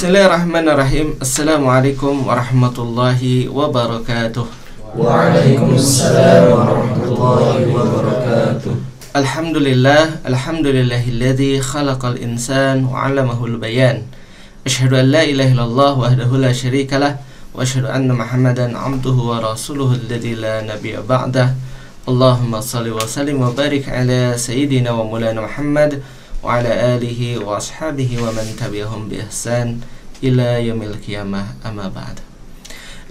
Bismillahirrahmanirrahim. Assalamualaikum warahmatullahi wabarakatuh. Waalaikumsalam warahmatullahi wabarakatuh. Alhamdulillahilladzi khalaqal insan wa 'allamahul bayan. Asyhadu an la ilaha illallah wahdahu la syarikalah wa asyhadu anna Muhammadan 'abduhu wa rasuluhu alladzi la nabiyya ba'dah. Allahumma shalli wa sallim wa barik ala sayyidina wa maulana Muhammad wa ala alihi wa ashabihi wa man tabi'ahum bi ihsan ila yaumil qiyamah, amma ba'd.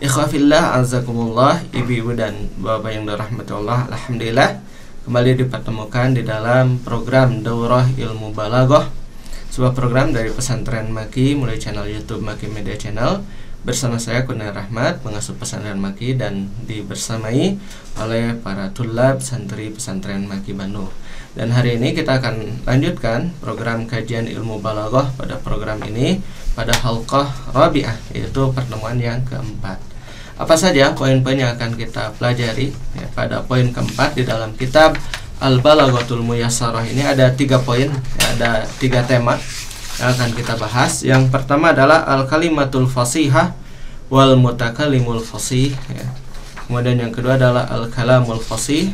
Ikhwafillah, azakumullah, ibu-ibu dan bapak yang dirahmati Allah, alhamdulillah kembali dipertemukan di dalam program Daurah Ilmu Balaghah, sebuah program dari Pesantren Maki melalui channel YouTube Maki Media Channel. Bersama saya Kurnia Rahmat, pengasuh pesantren Maki, dan dibersamai oleh para tulab santri pesantren Maki Bandung. Dan hari ini kita akan lanjutkan program kajian ilmu balaghah pada program ini pada halqah rabi'ah, yaitu pertemuan yang keempat. Apa saja poin-poin yang akan kita pelajari ya, pada poin keempat di dalam kitab Al-Balaghatul Muyassarah ini ada 3 poin ya, ada 3 tema yang akan kita bahas. Yang pertama adalah al-kalimatul fasihah wal mutakallimul fasih ya. Kemudian yang kedua adalah al-kalamul fasih.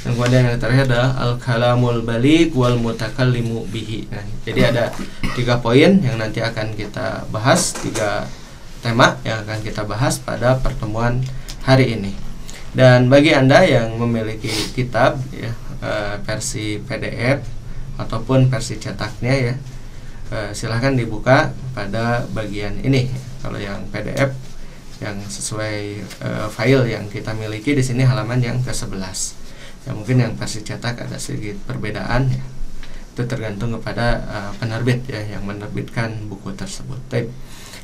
Dan kemudian yang terakhir adalah al-kalamul baligh wal mutakallimu bihi. Nah, jadi ada 3 poin yang nanti akan kita bahas, 3 tema yang akan kita bahas pada pertemuan hari ini. Dan bagi Anda yang memiliki kitab ya, versi PDF ataupun versi cetaknya ya, silahkan dibuka pada bagian ini. Kalau yang PDF yang sesuai file yang kita miliki di sini halaman yang ke-11. Ya, mungkin yang versi cetak ada sedikit perbedaan ya. Itu tergantung kepada penerbit ya yang menerbitkan buku tersebut. Baik,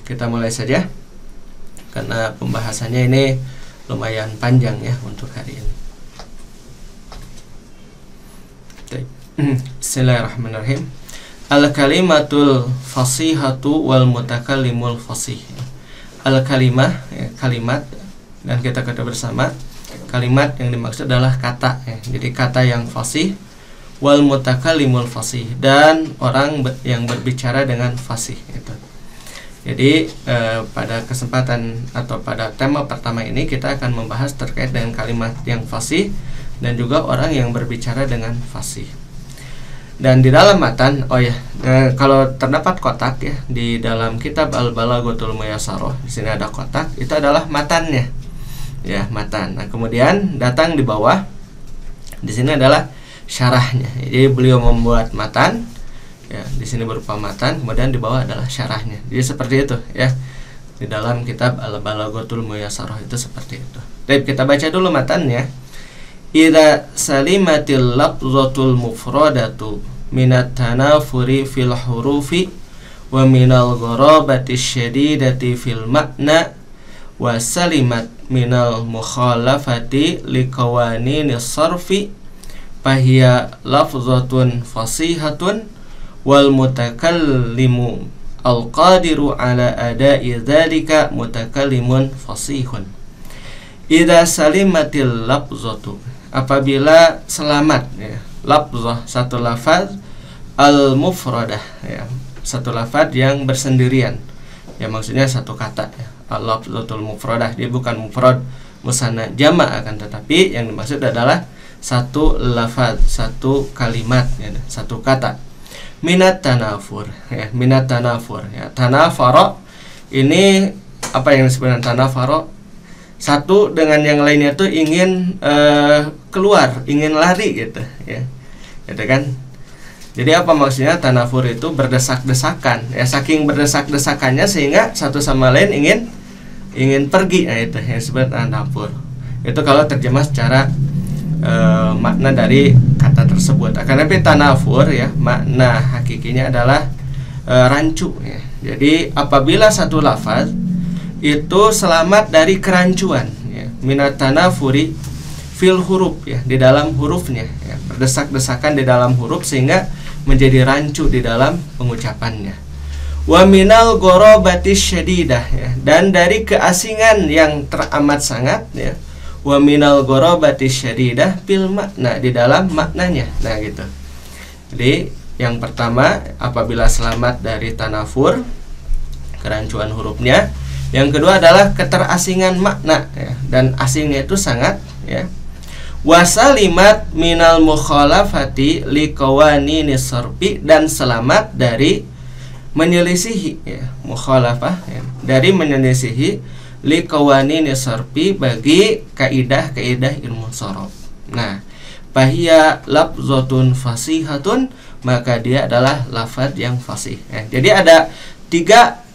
kita mulai saja karena pembahasannya ini lumayan panjang ya untuk hari ini. Baik. Bismillahirrahmanirrahim. Al-kalimatul fasihatu wal mutakallimul fasih. Al-kalimah ya, kalimat, dan kita kata bersama kalimat yang dimaksud adalah kata ya. Jadi kata yang fasih, wal mutakallimul fasih, dan orang yang berbicara dengan fasih itu. Jadi pada kesempatan atau pada tema pertama ini kita akan membahas terkait dengan kalimat yang fasih dan juga orang yang berbicara dengan fasih. Dan di dalam matan, kalau terdapat kotak ya di dalam kitab Al-Balaghatul Muyassarah, di sini ada kotak, itu adalah matannya, ya matan. Nah kemudian datang di bawah, di sini adalah syarahnya. Jadi beliau membuat matan, ya di sini berupa matan, kemudian di bawah adalah syarahnya. Jadi seperti itu ya di dalam kitab Al-Balaghatul Muyassarah itu seperti itu. Baik, kita baca dulu matannya. Idza salimatil lafzatul mufradatu minat tanafuri fil hurufi wa minal gharabati syadidati fil makna wa salimat minal mukhalafati liqawaninis sarfi fahiya lafzatun fasihatun wal mutakallimu al-qadiru ala ada'i dzalika mutakallimun fasihun. Idza salimatil lafzatu, apabila selamat ya, lafzah satu lafaz, al-mufradah ya, satu lafaz yang bersendirian. Ya maksudnya satu kata ya. Al-lafzatul mufradah, dia bukan mufrad musanna jama', akan tetapi yang dimaksud adalah satu lafaz, satu kalimat ya, satu kata. Minat tanafur ya, minat tanafur ya. Tanafara ini apa yang disebut dengan tanafara? Satu dengan yang lainnya tuh ingin keluar, ingin lari gitu ya. Gitu kan? Jadi apa maksudnya tanafur itu? Berdesak-desakan ya, saking berdesak-desakannya sehingga satu sama lain ingin pergi. Nah itu yang disebut tanafur. Itu kalau terjemah secara makna dari kata tersebut. Akan tapi tanafur ya, makna hakikinya adalah rancu ya. Jadi apabila satu lafaz itu selamat dari kerancuan ya, minat tanafuri fil huruf ya, di dalam hurufnya ya, berdesak-desakan di dalam huruf sehingga menjadi rancu di dalam pengucapannya. Wa minal gharabati syadidah ya, dan dari keasingan yang teramat sangat ya, wa minal gharabati syadidah fil makna, di dalam maknanya. Nah gitu. Jadi yang pertama, apabila selamat dari tanafur, kerancuan hurufnya. Yang kedua adalah keterasingan makna ya, dan asingnya itu sangat ya. Wasalimat minal mukhalafati liqawaninis sarfi, dan selamat dari menyelisihi ya, mukhalafah ya, dari menyelisihi liqawaninis sarfi, bagi kaidah-kaidah ilmu sorof. Nah, fahiya lafzatun fasihatun, maka dia adalah lafaz yang fasih ya. Jadi ada 3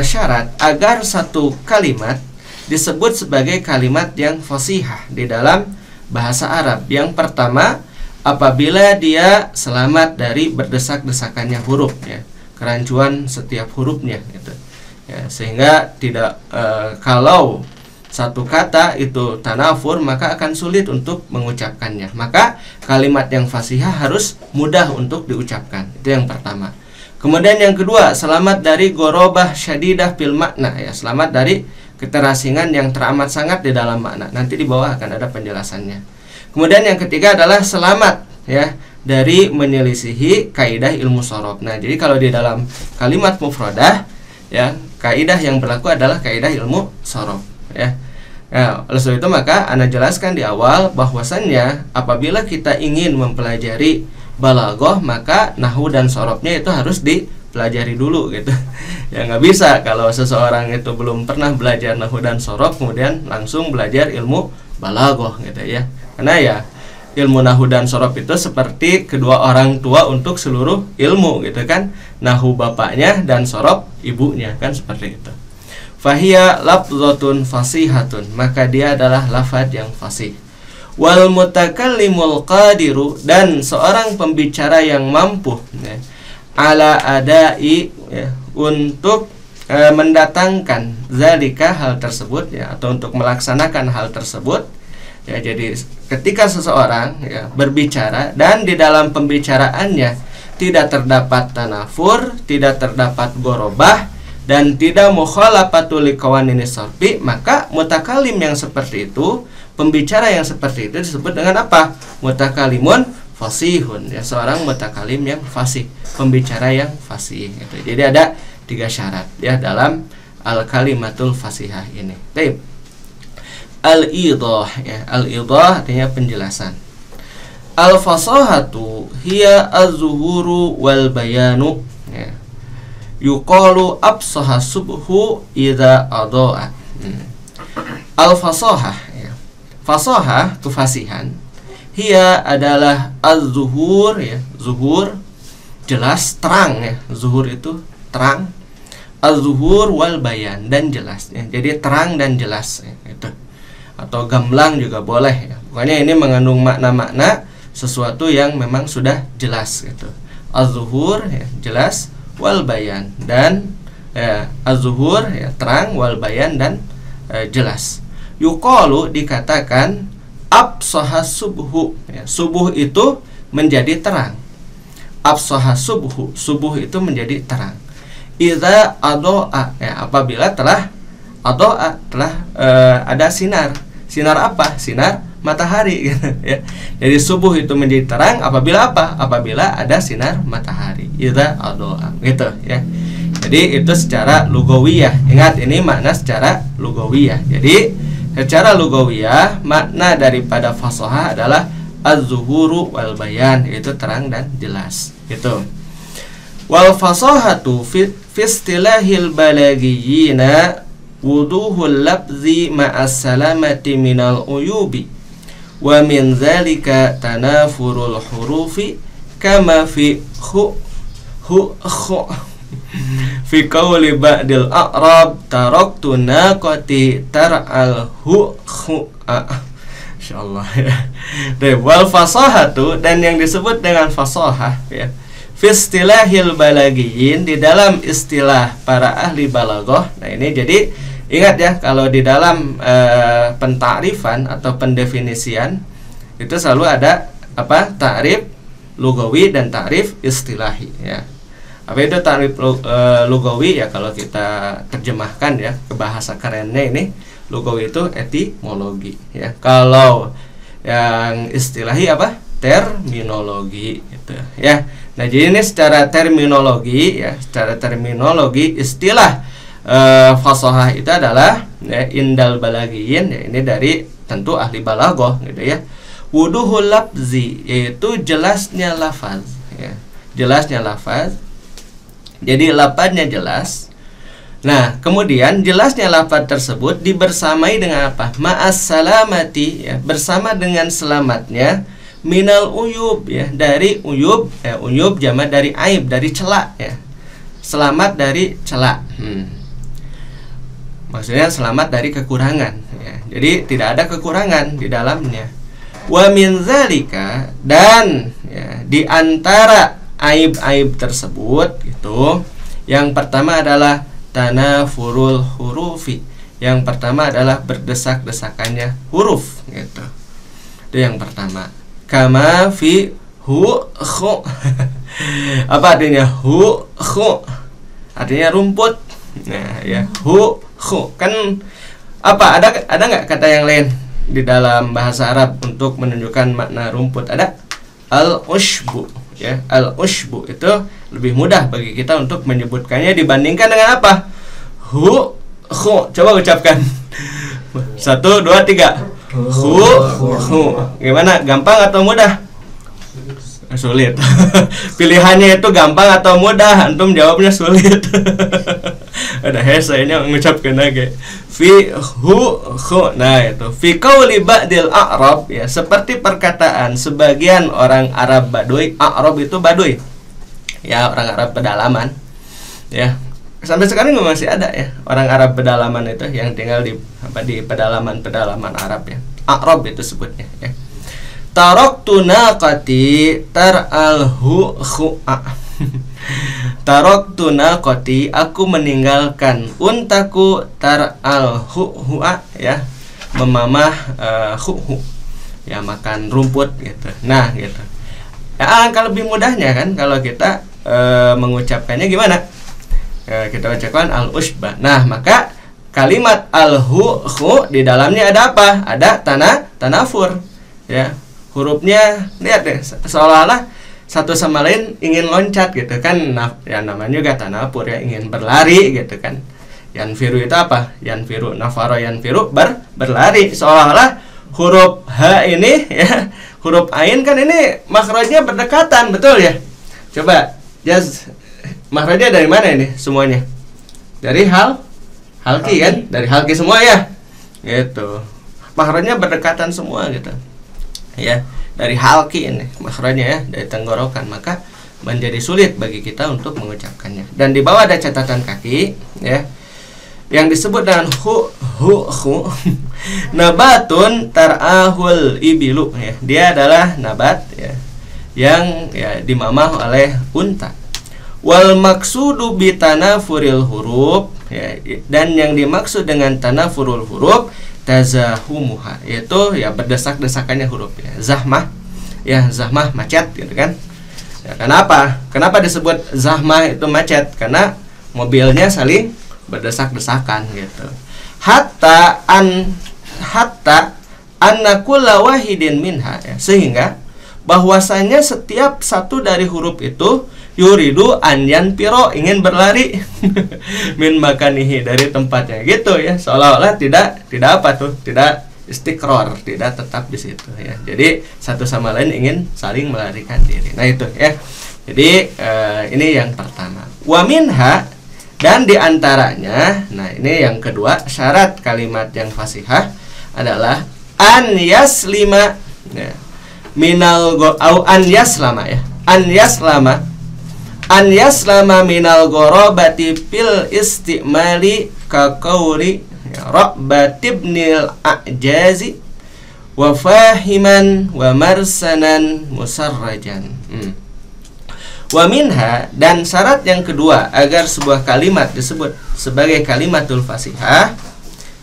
syarat agar satu kalimat disebut sebagai kalimat yang fasihah di dalam bahasa Arab. Yang pertama, apabila dia selamat dari berdesak-desakannya huruf ya, kerancuan setiap hurufnya gitu ya, sehingga tidak kalau satu kata itu tanafur maka akan sulit untuk mengucapkannya. Maka kalimat yang fasihah harus mudah untuk diucapkan. Itu yang pertama. Kemudian yang kedua, selamat dari gorobah syadidah fil makna ya, selamat dari keterasingan yang teramat sangat di dalam makna. Nanti di bawah akan ada penjelasannya. Kemudian yang ketiga adalah selamat ya dari menyelisihi kaidah ilmu sorof. Nah, jadi kalau di dalam kalimat mufradah ya, kaidah yang berlaku adalah kaidah ilmu sorof ya. Nah, oleh sebab itu maka Ana jelaskan di awal bahwasannya apabila kita ingin mempelajari balaghah, maka nahwu dan sorofnya itu harus dipelajari dulu gitu. Ya nggak bisa kalau seseorang itu belum pernah belajar nahwu dan sorof kemudian langsung belajar ilmu balaghah gitu ya. Karena ya ilmu nahwu dan sorof itu seperti kedua orang tua untuk seluruh ilmu gitu kan. Nahwu bapaknya dan sorof ibunya kan, seperti itu. Fahiya lafzatun fasihatun, maka dia adalah lafaz yang fasih. Wal mutakallimul qadiru, dan seorang pembicara yang mampu ya, ala adai ya, untuk mendatangkan zalika, hal tersebut ya, atau untuk melaksanakan hal tersebut ya. Jadi ketika seseorang ya berbicara dan di dalam pembicaraannya tidak terdapat tanafur, tidak terdapat gorobah, dan tidak mukhalafatul liqawaninis sarfi, maka mutakalim yang seperti itu, pembicara yang seperti itu disebut dengan apa? Mutakalimun fasihun ya, seorang mutakalim yang fasih, pembicara yang fasih gitu. Jadi ada 3 syarat ya dalam al-kalimatul fasihah ini. Baik. Al-idah ya, al-idah artinya penjelasan. Al-fasahatu hiya az-zuhuru wal bayanu ya. Yuqalu absaha subhu idza adaa. Al-fasahah ya. Fasahah, kefasihan. Hiya adalah az-zuhur ya, zuhur jelas, terang ya. Zuhur itu terang. Az-zuhur wal bayan, dan jelas ya. Jadi terang dan jelas ya, itu. Atau gamblang juga boleh ya. Pokoknya ini mengandung makna-makna sesuatu yang memang sudah jelas gitu. Az-zuhur ya, jelas, wal bayan, dan ya, az-zuhur ya, terang, wal bayan, dan jelas. Yuqalu, dikatakan absaha subhu ya, subuh itu menjadi terang. Absaha subhu, subuh itu menjadi terang. Idza adoa ya, apabila telah adoa, telah ada sinar. Sinar apa? Sinar matahari gitu ya. Jadi subuh itu menjadi terang apabila apa? Apabila ada sinar matahari. Idza adoa gitu ya. Jadi itu secara lugawiyah. Ingat, ini makna secara lugawiyah. Jadi secara lugawiyah makna daripada fasahah adalah az-zuhuru wal bayan, yaitu terang dan jelas gitu. Wal fasahatu fi istilahil balaghiyina wuduhul lafzi ma'as salamati minal uyubi wa min dzalika tanafurul hurufi kama fi fi qawli ba'dil a'rab taraktu naqati tar'al insyaallah ya. Wal fasahatu, dan yang disebut dengan fasahah ya, fi istilahil balaghiyin, di dalam istilah para ahli balaghah. Nah ini jadi ingat ya, kalau di dalam pentakrifan atau pendefinisian itu selalu ada apa? Ta'rif lugawi dan ta'rif istilahi ya. Apa itu ta'rif lugawi ya, kalau kita terjemahkan ya ke bahasa kerennya ini, lugawi itu etimologi ya. Kalau yang istilahi apa? Terminologi gitu ya. Nah, jadi ini secara terminologi ya, secara terminologi istilah fasahah itu adalah ya, indal balagiyin ya, ini dari tentu ahli balaghah gitu ya. Wuduhul lafzi yaitu jelasnya lafaz ya. Jelasnya lafaz. Jadi lafaznya jelas. Nah, kemudian jelasnya lafaz tersebut dibersamai dengan apa? Ma'as salamati ya, bersama dengan selamatnya minal uyub ya, dari uyub ya, uyub jamak dari aib, dari celak ya. Selamat dari celak. Maksudnya selamat dari kekurangan ya. Jadi tidak ada kekurangan di dalamnya. Wa min zalika, dan ya, di antara aib-aib tersebut gitu. Yang pertama adalah tanafurul hurufi. Yang pertama adalah berdesak-desakannya huruf gitu. Itu yang pertama. Kama fi hu khu. Apa artinya hu khu? Artinya rumput. Nah, ya hu khu. Kan apa, ada enggak kata yang lain di dalam bahasa Arab untuk menunjukkan makna rumput? Ada al-ushbu ya. Al-ushbu itu lebih mudah bagi kita untuk menyebutkannya dibandingkan dengan apa? Hu khu. Coba ucapkan. 1 2 3. Hu. Gimana? Gampang atau mudah? Sulit. Pilihannya itu gampang atau mudah, antum jawabnya sulit. Ada hesanya mengucapkan lagi. Fi hu. Nah, itu fi qauli ba'dil a'rab ya, seperti perkataan sebagian orang Arab Baduy. A'rab itu Baduy. Ya, orang Arab pedalaman. Ya. Sampai sekarang masih ada ya orang Arab pedalaman itu yang tinggal di pedalaman Arab ya. A'rab itu sebutnya ya. Taraktu naqati tar'alhu khu'a. Taraktu naqati, aku meninggalkan untaku tar'alhu hu'a ya, memamah hu ya, makan rumput gitu. Nah, gitu. Ya, alangkah lebih mudahnya kan kalau kita mengucapkannya gimana? Kita ucapkan al-ushba. Nah, maka kalimat al-hu di dalamnya ada apa? Ada tanafur ya. Hurufnya lihat deh, seolah-olah satu sama lain ingin loncat gitu kan. Ya namanya juga tanafur ya, ingin berlari gitu kan. Yanfiru itu apa? Yanfiru, nafaro yanfiru, berlari. Seolah-olah huruf H ini ya, huruf Ain kan ini makhrajnya berdekatan, betul ya? Coba jaz, makhrajnya dari mana ini semuanya? Dari halki kan? Dari halki semua ya? Gitu. Makhrajnya berdekatan semua gitu. Ya, dari halki ini makhrajnya ya, dari tenggorokan, maka menjadi sulit bagi kita untuk mengucapkannya. Dan di bawah ada catatan kaki ya, yang disebut dengan hu nabatun tar'ahul ibilu ya. Dia adalah nabat ya, yang ya dimamah oleh unta. Wal maksudu bi tanafuril huruf ya, dan yang dimaksud dengan tanafurul huruf tazahumuha, yaitu ya berdesak-desakannya huruf ya. Zahmah macet gitu kan. Ya, kenapa disebut zahmah itu macet? Karena mobilnya saling berdesak-desakan gitu. Hatta anna kulla wahidin minha ya, sehingga bahwasanya setiap satu dari huruf itu yuridu anyan piro, ingin berlari min makanihi, dari tempatnya gitu ya. Seolah-olah tidak apa tuh, tidak istiqrar, tidak tetap di situ ya. Jadi satu sama lain ingin saling melarikan diri. Nah itu ya. Jadi ini yang pertama. Wa minha, dan diantaranya, nah ini yang kedua, syarat kalimat yang fasihah adalah an yaslima ya, minal au an yaslama ya, an yaslama minal gorobati fil istimali ka qauli Rabbatibnil a'jazi wa fahiman wa marsanan musarrajan. Wa minha, dan syarat yang kedua agar sebuah kalimat disebut sebagai kalimatul fasihah,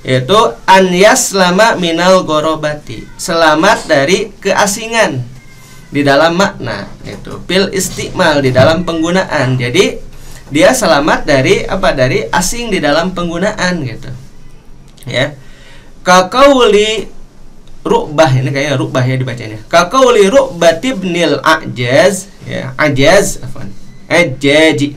yaitu an yaslama minal gorobati, selamat dari keasingan di dalam makna, yaitu fil istimal, di dalam penggunaan. Jadi dia selamat dari apa? Dari asing di dalam penggunaan gitu. Ya. Kaqauli Ru'bah, ini kayaknya Ru'bah ya dibacanya. Kaqauli Ru'batibnil a'jaz ya, ajaz afwan, ajjaji.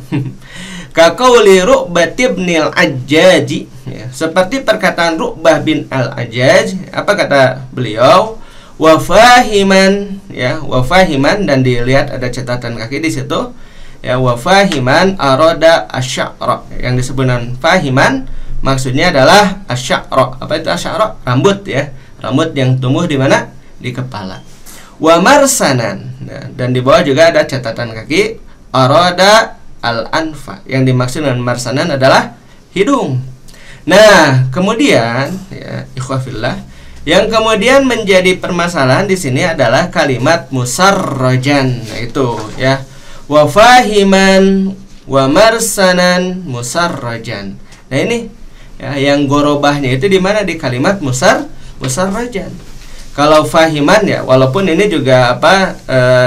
Ka qauli Ru'bah bin al-Ajjaji, ya, seperti perkataan Ru'bah bin al-Ajjaj. Apa kata beliau? Wa fahiman, ya, wa fahiman, dan dilihat ada catatan kaki di situ, ya, wa fahiman arada asy'ara. Yang disebut dengan fahiman maksudnya adalah asy'ara. Apa itu asy'ara? Rambut, ya, rambut yang tumbuh di mana? Di kepala. Wa marsanan, ya, dan di bawah juga ada catatan kaki arada al-anfa. Yang dimaksud dengan marsanan adalah hidung. Nah, kemudian, ya, ikhwah fillah, yang kemudian menjadi permasalahan di sini adalah kalimat musarrajan. Nah, itu, ya, wa fahiman wa marsanan musarrajan. Nah, ini, ya, yang gorobahnya itu di mana? Di kalimat musarrajan. Kalau fahiman, ya, walaupun ini juga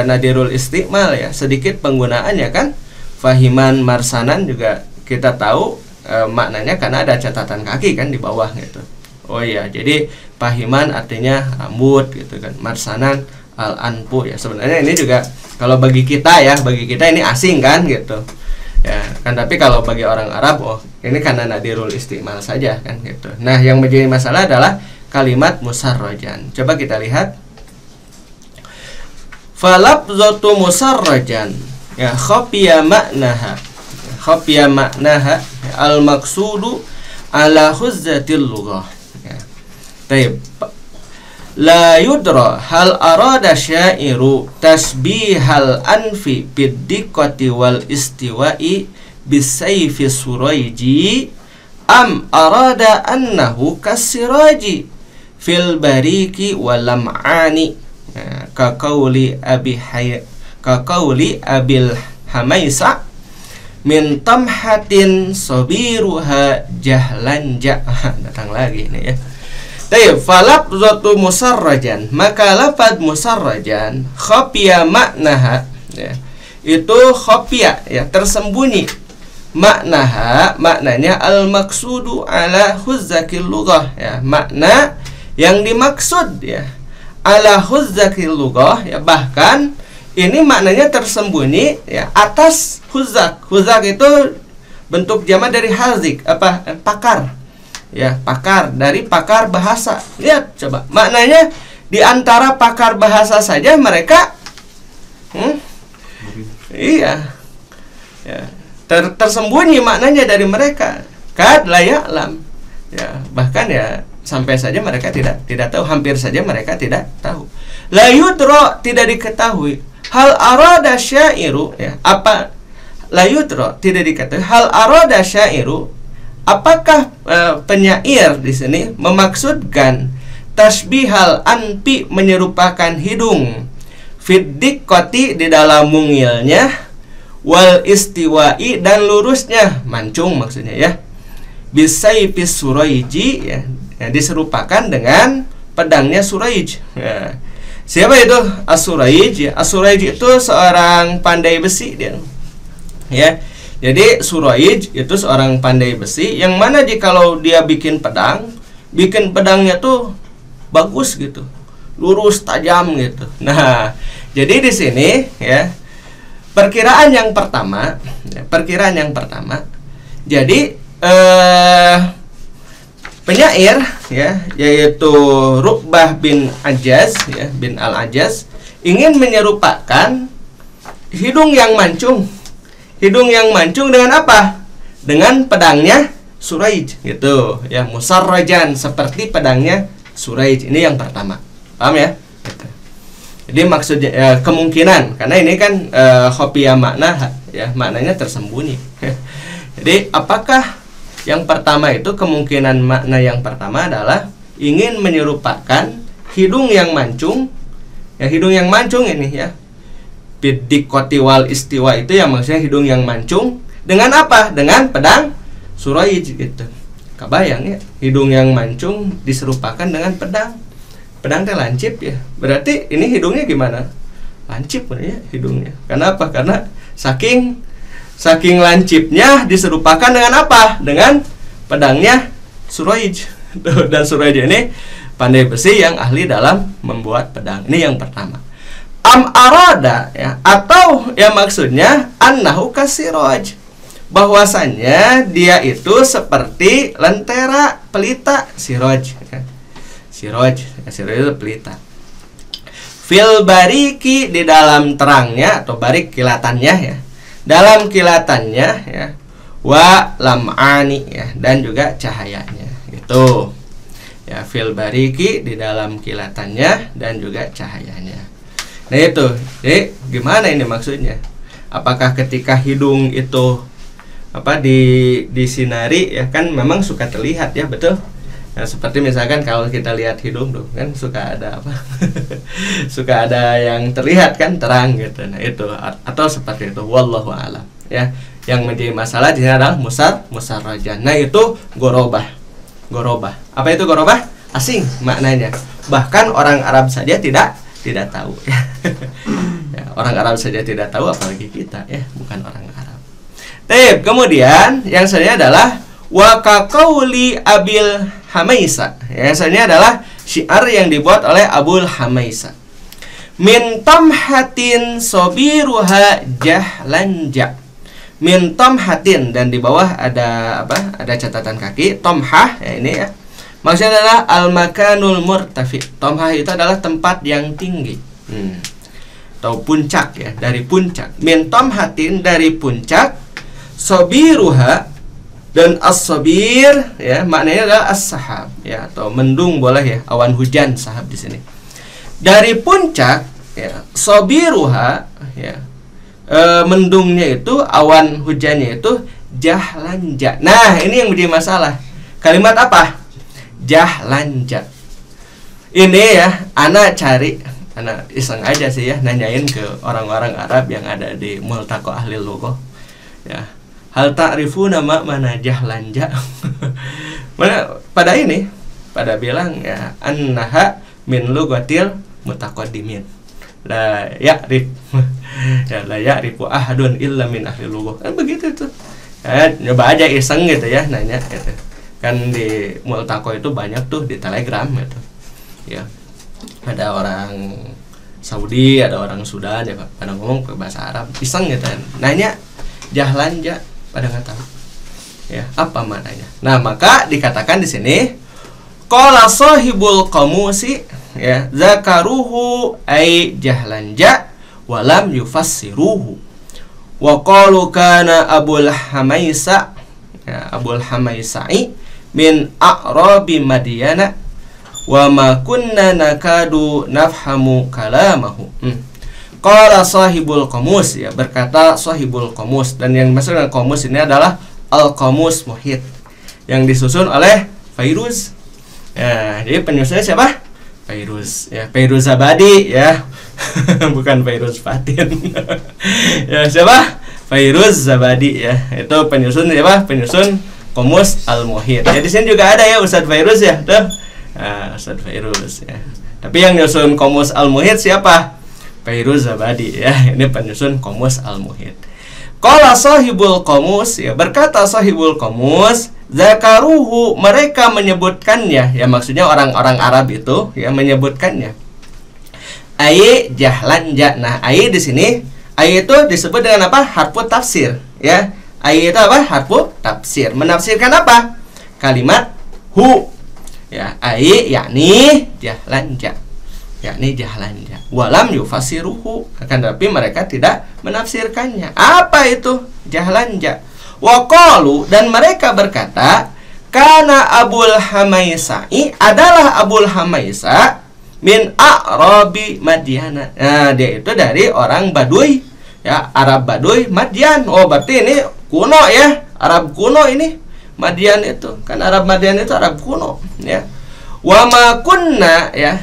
nadirul istimal, ya, sedikit penggunaannya kan. Fahiman marsanan juga kita tahu maknanya karena ada catatan kaki kan di bawah gitu. Oh iya, jadi fahiman artinya rambut gitu kan. Marsanan al-anfu, ya. Sebenarnya ini juga kalau bagi kita, ya, bagi kita ini asing kan gitu. Ya, kan, tapi kalau bagi orang Arab, oh, ini karena nadirul istimal saja kan gitu. Nah, yang menjadi masalah adalah kalimat musarrajan. Coba kita lihat. Falafzatu musarrajan, ya, khafiya maknaha, khafiya maknaha al-maqsudu ala huzzatil lughah, ya. Taib. La yudra hal arada syairu tasbihal anfi biddiqati wal istiwa'i bisayfi surayji am arada annahu kasiraji fil bariki wal lam'ani, ya, ka qauli abil hamaisa min tamhatin sabiruha jahlan datang lagi nih, ya. Tayyib, falafzatu musarrajan, maka lafaz musarrajan khafiya maknaha, ya, itu khafiya, ya, tersembunyi, maknaha, maknanya al-maqsudu ala huzzakil lughah, ya, makna yang dimaksud, ya, ala huzzakil lughah, ya, bahkan ini maknanya tersembunyi, ya, atas huzak. Huzak itu bentuk jamak dari hazik, pakar, ya, pakar, dari pakar bahasa. Lihat coba, maknanya di antara pakar bahasa saja mereka iya, ya, tersembunyi maknanya dari mereka. Kad la ya'lam, ya, bahkan, ya, sampai saja mereka tidak tahu, hampir saja mereka tidak tahu. La yudra, tidak diketahui. Hal arada syairu, ya, apa la yudra, tidak diketahui. Hal arada syairu, apakah penyair di sini memaksudkan tasbihal anfi, menyerupakan hidung, fiddiqati, di dalam mungilnya, wal istiwa'i, dan lurusnya, mancung maksudnya, ya, bisayfi surayji, ya, diserupakan dengan pedangnya Surayj, ya. Siapa itu As-Surayj? Ya, As-Surayj itu seorang pandai besi dia, ya. Jadi Surayj itu seorang pandai besi yang mana jikalau dia bikin pedangnya tuh bagus gitu, lurus, tajam gitu. Nah, jadi di sini, ya, perkiraan yang pertama, jadi penyair, ya, yaitu Ru'bah bin Ajjaz, ya, bin al-Ajjaz, ingin menyerupakan hidung yang mancung. Hidung yang mancung dengan apa? Dengan pedangnya Surayj gitu, ya, musarrajan, seperti pedangnya Surayj. Ini yang pertama. Paham, ya? Gitu. Jadi maksudnya, ya, kemungkinan, karena ini kan khafiya makna, ya, maknanya tersembunyi. Jadi apakah yang pertama itu, kemungkinan makna yang pertama adalah ingin menyerupakan hidung yang mancung, ya, hidung yang mancung ini, ya, biddiqati wal istiwa, itu yang maksudnya hidung yang mancung dengan apa? Dengan pedang Surayj gitu. Kebayang, ya, hidung yang mancung diserupakan dengan pedang. Pedang teh lancip, ya. Berarti ini hidungnya gimana? Lancip, ya, hidungnya. Kenapa? Karena saking lancipnya diserupakan dengan apa? Dengan pedangnya Surayj. Dan Surayj ini pandai besi yang ahli dalam membuat pedang. Ini yang pertama. Am arada, ya, atau Atau yang maksudnya annahu kasiraj, bahwasannya dia itu seperti lentera pelita, siraj ya. Siraj itu pelita. Fil bariki, di dalam terangnya atau barik kilatannya ya, dalam kilatannya ya, wa lam'ani ya, dan juga cahayanya itu ya, fil bariki, di dalam kilatannya dan juga cahayanya. Nah itu, jadi gimana ini maksudnya? Apakah ketika hidung itu disinari ya, kan memang suka terlihat ya, betul? Nah, seperti misalkan kalau kita lihat hidung tuh kan suka ada suka ada yang terlihat kan terang gitu. Nah itu, atau seperti itu, wallahu a'lam ya. Yang menjadi masalah di sini adalah musarrajah. Nah itu gorobah. Apa itu gorobah? Asing maknanya. Bahkan orang Arab saja tidak tahu ya. Ya, orang Arab saja tidak tahu, apalagi kita ya, bukan orang Arab. Baik, kemudian yang selanjutnya adalah wa kaqauli Abil Hamaisa. Yang selanjutnya adalah syiar yang dibuat oleh Abul Hamaisa. Min tamhatin sobiruha jahlanja. Min tamhatin, dan di bawah ada apa? Ada catatan kaki. Tomhah ya, ini ya. Maksudnya adalah al-makanul murtafi. Tomhah itu adalah tempat yang tinggi. Atau puncak ya, dari puncak. Min tomhatin, dari puncak. Sobiruha, dan as-sobir ya, maknanya adalah as-sahab ya, atau mendung boleh ya, awan hujan, sahab di sini. Dari puncak ya, sobiruha ya, mendungnya itu, awan hujannya itu jahlanja. Nah, ini yang menjadi masalah. Kalimat apa? Jahlanja. Ini ya, anak iseng aja sih ya, nanyain ke orang-orang Arab yang ada di Multaqo Ahli Lughah. Ya. Hal ta'rifuna mana jahlanja? pada bilang ya, annaha min lughatil mutaqaddimin. La ya'rif. Ya, la ya'rifu ahadun illa min ahli lughah. Kan begitu tuh. Ya, nyoba aja iseng gitu ya, nanya gitu. Kan di Multaqo itu banyak tuh di Telegram gitu. Ya. Ada orang Saudi, ada orang Sudan ya, pada ngomong ke bahasa Arab, iseng gitu kan. Nanya jahlanja, pada nggak tahu ya apa maknanya. Nah, maka dikatakan di sini qala sahibul qamusi ya, zakaruhu ay jahlanja walam yufassiruhu, wa qalu kana Abul Hamaisa ya, Abul Hamaisai min a'rabi Madyana wa ma kunna nakadu nafhamu kalamahu. Qala sahibul qamus ya, berkata sahibul qamus, dan yang dimaksud dengan qamus ini adalah al-qamus muhit yang disusun oleh Fairuz. Ya, jadi penyusunnya siapa? Fairuz ya, Fairuz Zabadi ya. Bukan Fairuz Fatin. Ya, siapa? Fairuz Zabadi ya. Itu penyusun siapa? Penyusun qamus al-muhit. Ya, di sini juga ada ya Ustaz Fairuz ya, tuh. Nah, Ustaz Fairuz ya. Tapi yang nyusun qamus al-muhit siapa? Fairuz Zabadi ya, ini penyusun qamus al-muhit. Qala sahibul qamus ya, berkata sahibul qamus, zakaruhu, mereka menyebutkannya ya, maksudnya orang-orang Arab itu ya menyebutkannya. Ai jahlanja. Nah, ai di sini, ai itu disebut dengan apa? Harfu tafsir ya. Ai itu apa? Harfu tafsir. Menafsirkan apa? Kalimat hu ya, ai yakni jahlanja. Yakni jahlanja. Walam yufasiruhu, akan tapi mereka tidak menafsirkannya. Apa itu jahlanja? Wa qalu, dan mereka berkata, kana Abul Hamaisai, adalah Abul Hamaisa min a'rabi Madyana. Nah, dia itu dari orang Baduy ya, Arab Baduy Madyan. Oh, berarti ini kuno ya, Arab kuno ini. Madyan itu kan, Arab Madyan itu Arab kuno ya. Wa ma kunna ya,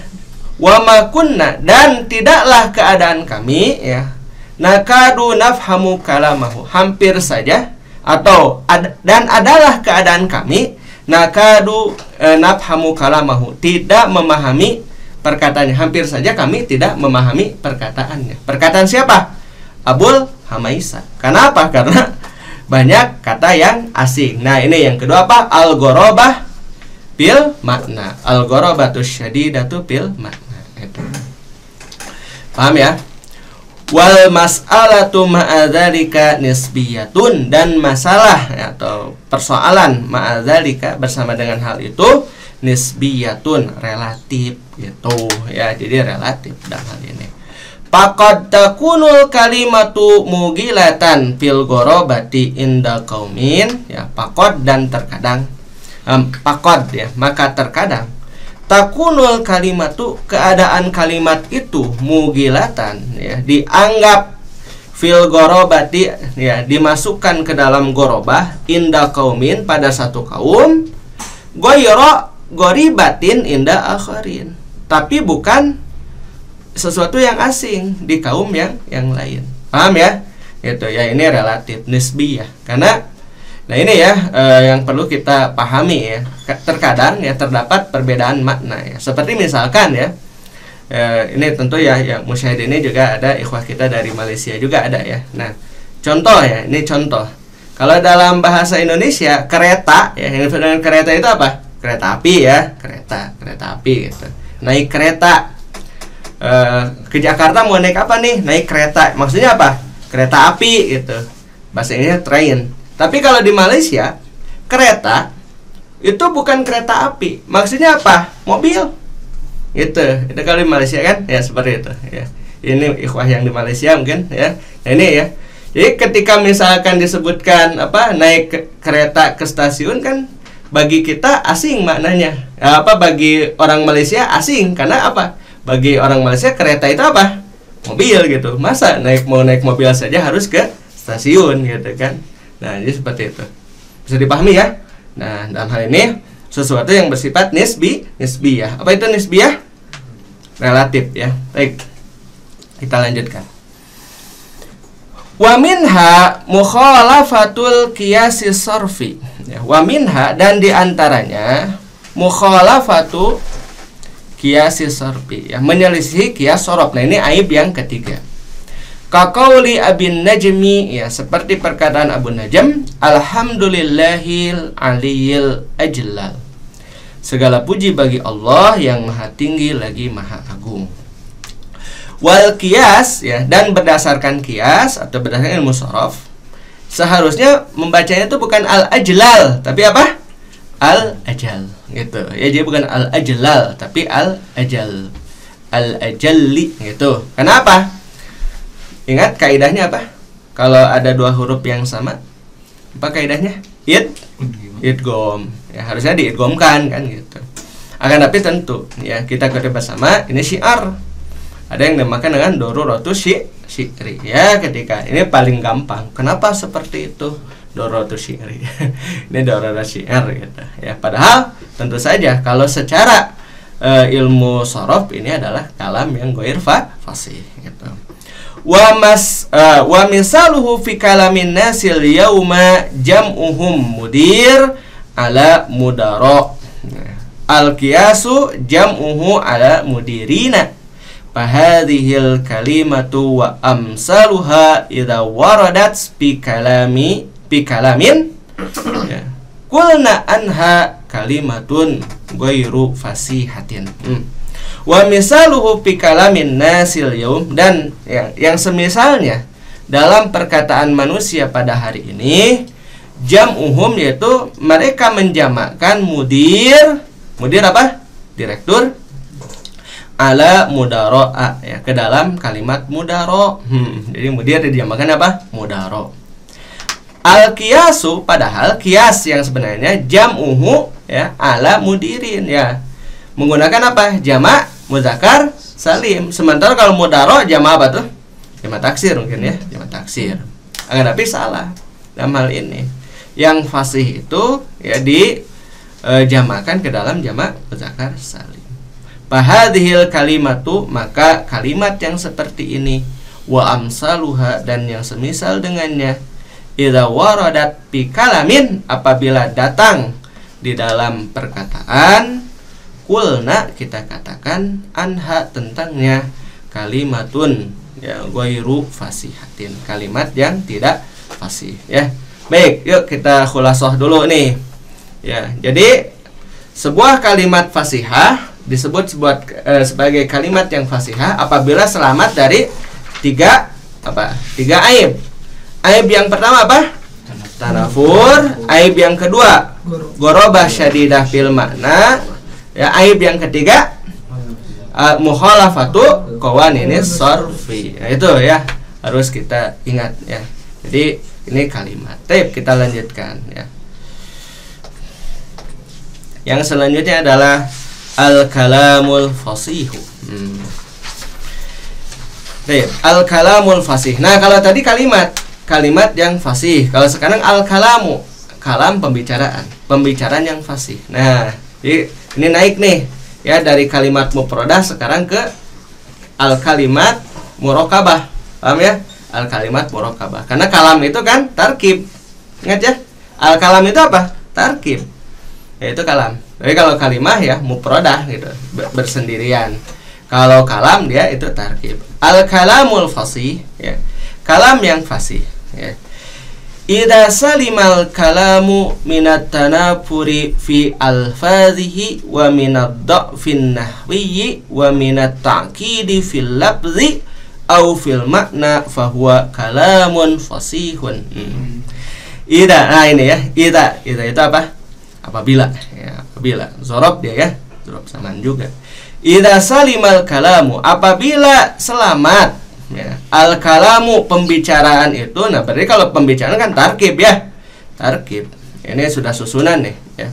wa ma kunna, dan tidaklah keadaan kami ya, nakadu nafhamu kalamahu, hampir saja, atau dan adalah keadaan kami, nakadu nafhamu kalamahu, tidak memahami perkataannya, hampir saja kami tidak memahami perkataannya. Perkataan siapa? Abul Hamaisa. Kenapa? Karena banyak kata yang asing. Nah, ini yang kedua apa? Al-ghorabah bil makna. Al-ghorabatu syadidatu bil makna. Paham ya? Wal mas'alatu ma'adzalika nisbiyatun, dan masalah atau persoalan ma'adzalika bersama dengan hal itu nisbiyatun, relatif gitu ya. Jadi relatif dalam hal ini. Faqad takunul kalimatu mugilatan fil gorobati inda qaumin ya. Faqad dan terkadang faqad ya, maka terkadang takunul kalimatu, keadaan kalimat itu mugilatan ya, dianggap fil gorobati ya, dimasukkan ke dalam gorobah inda qaumin, pada satu kaum, goyro goribatin inda akharin, tapi bukan sesuatu yang asing di kaum yang lain. Paham ya? Gitu ya, ini relatif nisbiyah. Karena nah ini ya yang perlu kita pahami ya. Terkadang ya terdapat perbedaan makna ya. Seperti misalkan ya, ini tentu ya yang musyahid ini juga ada ikhwah kita dari Malaysia juga ada ya. Nah, contoh ya, ini contoh. Kalau dalam bahasa Indonesia kereta ya, yang dengan kereta itu apa? Kereta api ya, kereta api gitu. Naik kereta ke Jakarta mau naik apa nih? Naik kereta. Maksudnya apa? Kereta api gitu. Bahasa Indonesia train. Tapi kalau di Malaysia, kereta itu bukan kereta api. Maksudnya apa? Mobil. Gitu. Itu kalau di Malaysia kan ya seperti itu ya. Ini ikhwah yang di Malaysia mungkin ya. Nah, ini ya. Jadi ketika misalkan disebutkan apa naik kereta ke stasiun kan bagi kita asing maknanya. Bagi orang Malaysia asing karena apa? Bagi orang Malaysia kereta itu apa? Mobil gitu. Masa mau naik mobil saja harus ke stasiun gitu kan. Nah, jadi seperti itu. Bisa dipahami ya? Nah, dalam hal ini sesuatu yang bersifat nisbiyah. Apa itu nisbiyah? Relatif ya. Baik. Kita lanjutkan. Wa minha mukhalafatul qiyasi sarfi. Ya, wa minha, dan diantaranya mukhalafatu qiyasi sarfi ya, menyelisih qiyas sorof. Nah, ini aib yang ketiga. Kaqauli Abin Najmi ya, seperti perkataan Abu Najm, alhamdulillahil aliyil ajlal. Segala puji bagi Allah yang maha tinggi lagi maha agung. Wal qiyas ya, dan berdasarkan qiyas atau berdasarkan ilmu sorof, seharusnya membacanya itu bukan al-ajlal, tapi apa? Al-ajal gitu. Ya, jadi bukan al-ajlal, tapi al-ajal. Al-ajalli gitu. Kenapa? Ingat kaidahnya apa? Kalau ada dua huruf yang sama, apa kaidahnya? Idgham. Ya, harusnya diidghamkan kan gitu. Akan tapi tentu ya kita ketahui bersama ini syiar. Ada yang dinamakan dengan daruratu syi'ri. Ya, ketika ini paling gampang. Kenapa seperti itu? Daruratu syi'ri. Ini daruratu syiar gitu. Ya, padahal tentu saja kalau secara ilmu sorof ini adalah kalam yang ghair fasih gitu. Wa misaluhu fi kalamin nasil yauma jam'uhum mudir ala mudara. Al-qiyasu jam'uhu ala mudirina. Fahadhil kalimatu wa amsaluha idza waradat fi kalamin ya. Qulna anha kalimatun ghairu fasihatin. Wa misaluhu fi kalamin nasil yaum, dan yang semisalnya dalam perkataan manusia pada hari ini, jam'uhum, yaitu mereka menjamakkan mudir apa? Direktur, ala mudara'a ya, ke dalam kalimat mudaro. Jadi mudir dijamakkan apa? Mudaro. Al-qiyasu, padahal qiyas yang sebenarnya jam'uhu ya ala mudirin ya, menggunakan apa? Jamak muzakkar salim. Sementara kalau mudaro jamak apa tuh? Jamak taksir mungkin ya, jamak taksir. Akan tapi salah dalam hal ini. Yang fasih itu ya dijamakan ke dalam jamak muzakkar salim. Fahadhil kalimatu, maka kalimat yang seperti ini, wa amsaluha, dan yang semisal dengannya, idza waradat fi kalamin, apabila datang di dalam perkataan, kulna, kita katakan, anha, tentangnya, kalimatun ya ghairu fasihatin, kalimat yang tidak fasih ya. Baik, yuk kita khulasah dulu nih ya. Jadi sebuah kalimat fasihah disebut sebagai kalimat yang fasihah apabila selamat dari tiga apa? 3 aib. Aib yang pertama apa? Tanafur. Aib yang kedua gorobah syadidah fil makna. Ya, aib yang ketiga mukhalafatu qawaninis sarfi. Nah, itu ya harus kita ingat ya. Jadi ini kalimat. Baik, kita lanjutkan ya. Yang selanjutnya adalah al-kalamul fasihu. Baik, al-kalamul fasih. Nah, kalau tadi kalimat yang fasih. Kalau sekarang al-kalamu, kalam pembicaraan yang fasih. Nah, jadi ini naik nih ya dari kalimat mufradah sekarang ke al-kalimat murokabah. Paham ya? Al-kalimat murokabah. Karena kalam itu kan tarkib. Ingat ya? Al-kalam itu apa? Tarkib. Yaitu kalam. Jadi kalau kalimah ya mufradah gitu, bersendirian. Kalau kalam dia itu tarkib. Al-kalamul fasih ya. Kalam yang fasih ya. Idza salimal kalamu minat tanafuri fi alfazihi wa minad dha'fin nahwiyyi wa minat ta'kidi fil lafzi au fil makna fahuwa kalamun fasihun. Idza, nah ini ya, idza itu apa? Apabila ya, apabila zorob dia ya, zorob saman juga. Idza salimal kalamu, apabila selamat ya, al kalamu pembicaraan itu. Nah, berarti kalau pembicaraan kan tarkib ya, tarkib. Ini sudah susunan nih ya.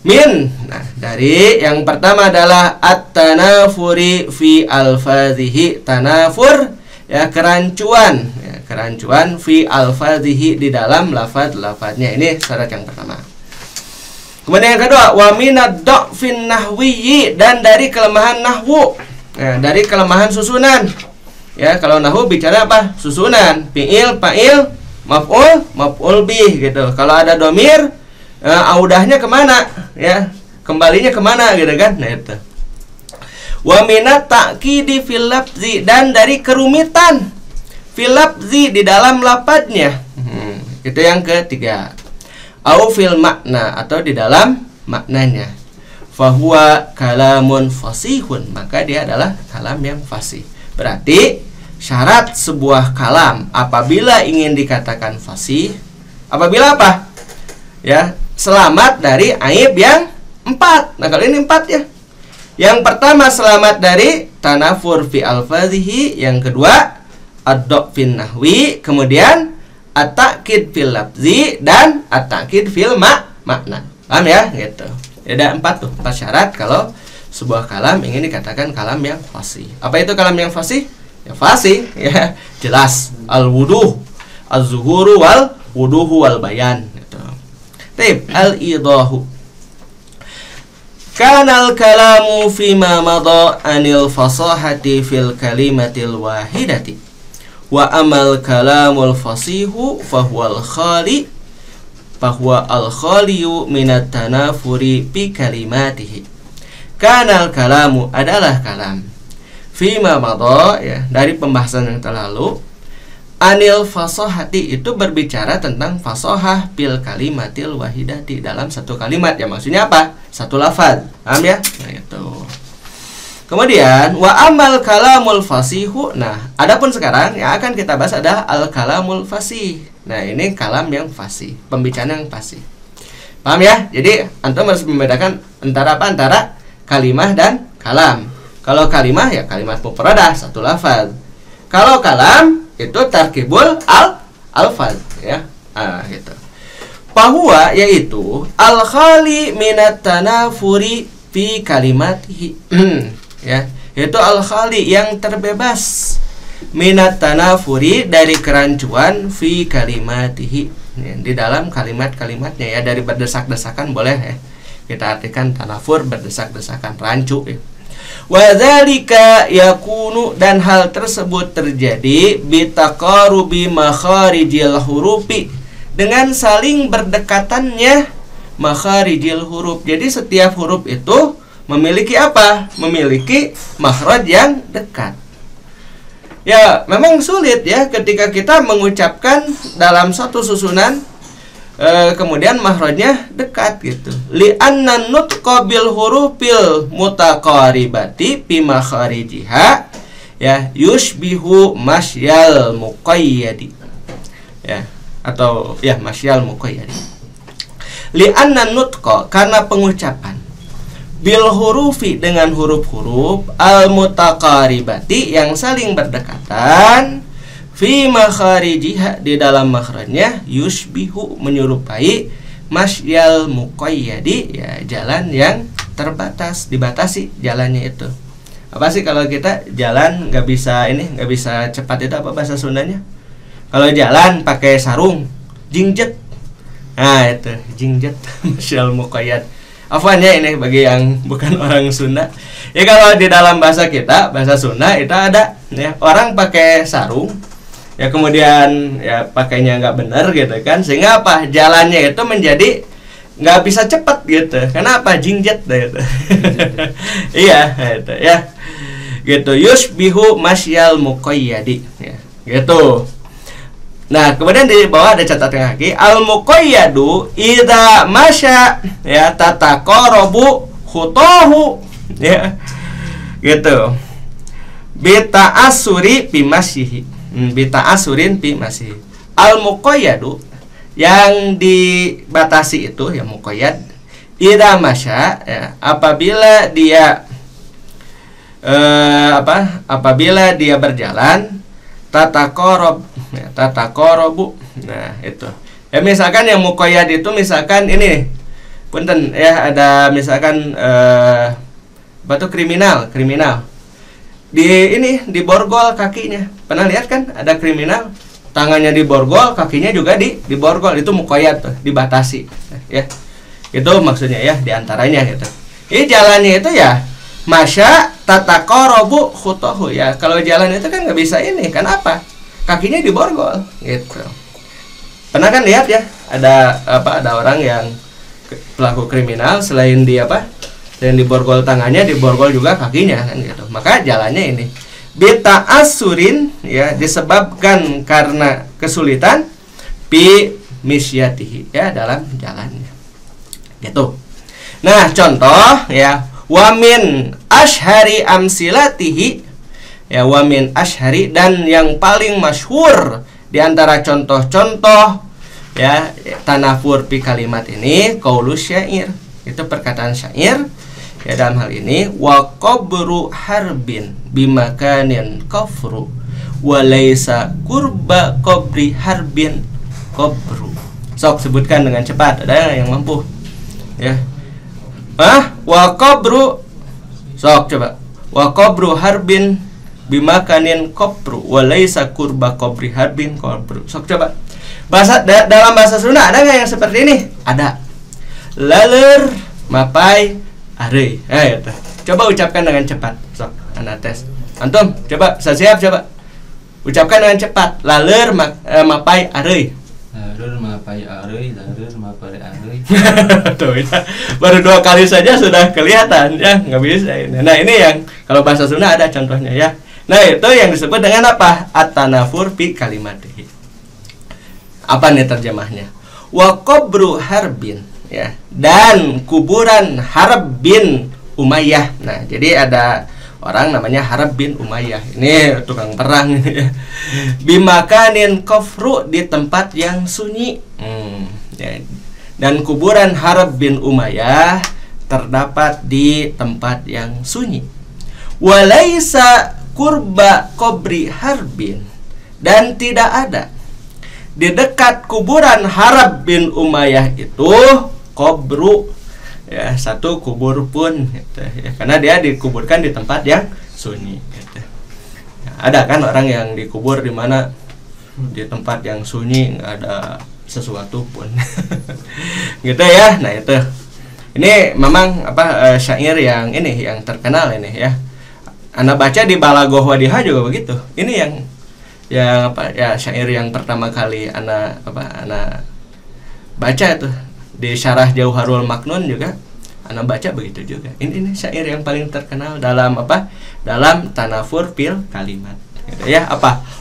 Min, nah dari yang pertama adalah at-tanafuri fi alfazihi. Tanafur ya, kerancuan ya, kerancuan fi alfazihi di dalam lafaz-lafaznya. Ini syarat yang pertama. Kemudian yang kedua, wa minad dha'fin nahwiyyi, dan dari kelemahan nahwu. Ya, dari kelemahan susunan. Ya, kalau nahwu bicara apa? Susunan, fi'il, fa'il, maf'ul, maf'ul bih gitu. Kalau ada domir, audahnya kemana? Ya, kembalinya kemana gitu kan? Nah itu. Wa minat ta'kidi fil lafzi, dan dari kerumitan fil lafzi di dalam lafadznya. Itu yang ketiga. Au fil makna, atau di dalam maknanya. Fahuwa kalamun fasihun, maka dia adalah kalam yang fasih. Berarti syarat sebuah kalam apabila ingin dikatakan fasih, apabila apa? Ya, selamat dari aib yang 4. Nah, kalau ini 4 ya. Yang pertama selamat dari tanafur fi alfazihi, yang kedua ad-dha'fin nahwi, kemudian at-ta'kid fil lafzi, dan at-ta'kid fil makna. Paham ya? Gitu. Ada 4 tuh, 4 syarat kalau sebuah kalam ingin dikatakan kalam yang fasih. Apa itu kalam yang fasih? Ya fasih ya, jelas. Al-wuduh, az-zuhuru wal wuduhu wal bayan gitu. Tib, al-idahu. Kanal kalamu fima madha anil fasahati fil kalimatil wahidati. Wa amal kalamul fasihu fahuwal khali, fahuwa al khaliyu minat tanafuri bi kalimatihi. Kanal kalamu adalah kalam fima madha ya, dari pembahasan yang telah lalu. Anil fasahati itu berbicara tentang fasahah bil kalimatil wahidati, dalam satu kalimat ya, maksudnya apa? Satu lafaz. Paham ya? Nah itu. Kemudian wa amal kalamul fasihu. Nah, adapun sekarang yang akan kita bahas adalah al kalamul fasih. Nah, ini kalam yang fasih, pembicaraan yang fasih. Paham ya? Jadi antum harus membedakan antara apa? Antara kalimah dan kalam. Kalau kalimah ya kalimat mufradah, satu lafaz. Kalau kalam itu tarkibul alfaz ya. Gitu. Bahwa yaitu al khali minat tanafuri fi kalimatihi. Ya, yaitu al-khali yang terbebas minat tanafuri, dari kerancuan fi kalimatihi ya, di dalam kalimat-kalimatnya ya, dari berdesak-desakan boleh ya. Kita artikan tanafur, berdesak-desakan, rancu ya. Wa dzalika yakunu, dan hal tersebut terjadi bitaqarubi makharijil hurufi, dengan saling berdekatannya makharijil huruf. Jadi setiap huruf itu memiliki apa? Memiliki makhraj yang dekat. Ya, memang sulit ya ketika kita mengucapkan dalam satu susunan kemudian makhrajnya dekat gitu. Li'anna nutqa bil hurufil mutaqaribati bi makharijiha ya yushbihu masyal muqayyadi, ya, atau ya masyal muqayyadi. Li'anna nutqa, karena pengucapan, bil hurufi, dengan huruf-huruf, al mutaqaribati, yang saling berdekatan, fi makharijiha, di dalam makhrajnya, yushbihu, menyerupai, masyal muqayyadi, ya jalan yang terbatas, dibatasi jalannya itu. Apa sih kalau kita jalan nggak bisa cepat itu apa bahasa Sundanya? Kalau jalan pakai sarung, jingjet. Nah itu jingjet, masyal muqayyad. Afwan ya ini bagi yang bukan orang Sunda. Ya kalau di dalam bahasa kita, bahasa Sunda itu ada ya orang pakai sarung, ya kemudian ya pakainya nggak benar gitu kan, sehingga apa jalannya itu menjadi nggak bisa cepat gitu. Kenapa? Jingjet gitu. Iya itu ya. Gitu, yushbihu masyal muqayyadi, ya, gitu. Nah, kemudian di bawah ada catatan kaki, al muqayyadu idza masya, ya, tataqarabu khutahu, ya. Gitu. Bita asuri fi masyihi. Bita asurin fi masyihi. Al muqayyadu, yang dibatasi itu ya muqayyad, idza masya, ya, apabila dia apabila dia berjalan, tataqarab, ya, tataqarabu. Nah, itu. Ya misalkan yang muqayyad itu misalkan ini. Punten ya, ada misalkan batu kriminal. Di borgol kakinya. Pernah lihat kan ada kriminal tangannya diborgol, kakinya juga diborgol, itu muqayyad tuh, dibatasi. Ya. Itu maksudnya ya, diantaranya gitu. Ini jalannya itu ya masya tataqarabu khutahu, ya kalau jalan itu kan nggak bisa ini kan, apa kakinya diborgol gitu. Pernah kan lihat ya ada orang yang pelaku kriminal, selain diborgol tangannya, diborgol juga kakinya kan gitu. Maka jalannya ini bita asurin, ya disebabkan karena kesulitan, pi misyatihi, ya dalam jalannya gitu. Nah contoh ya, wamin ashari amsilatihi, ya wamin ashari, dan yang paling masyhur di antara contoh-contoh ya tanafur pi kalimat ini, qaulus syair, itu perkataan syair ya dalam hal ini, wa qabru harbin bimakanin kafru wa laisa qurba qabri harbin qabru. Sok sebutkan dengan cepat, ada yang mampu ya. Wa qabru, sok coba. Wa qabru harbin bimakanin qabru wa laisa qurba qabri harbin qabru. Sok coba. Dalam bahasa Sunda ada nggak yang seperti ini? Ada. Laler mapai arei. Itu. Coba ucapkan dengan cepat. Sok, Anda tes. Antum, coba, siap coba. Ucapkan dengan cepat. Laler mapai arei. Laler mapai arei, laler mapai arei. Tuh, ya. Baru 2 kali saja sudah kelihatan ya, nggak bisa ini. Nah ini yang kalau bahasa Sunda ada contohnya ya. Nah itu yang disebut dengan apa? At-tanafur fi kalimatihi. Apa nih terjemahnya? Wa qabru harbin, ya, dan kuburan Harb bin Umayyah. Nah jadi ada orang namanya Harb bin Umayyah, ini tukang perang ini ya. Bimakanin kafru, di tempat yang sunyi. Ya. Dan kuburan Harb bin Umayyah terdapat di tempat yang sunyi. Walaisa kurba qabri harbin, dan tidak ada di dekat kuburan Harb bin Umayyah itu qabru, ya satu kubur pun gitu, ya, karena dia dikuburkan di tempat yang sunyi gitu. Ya, ada kan orang yang dikubur di mana di tempat yang sunyi, nggak ada sesuatu pun. Gitu ya. Nah itu ini memang syair yang ini yang terkenal ini ya. Anda baca di Balagoh Wadiha juga begitu. Ini yang syair yang pertama kali Anda baca itu di Syarah Jauharul Maknun juga Anda baca begitu juga. Ini syair yang paling terkenal dalam dalam tanafur fil kalimat. Gitu ya.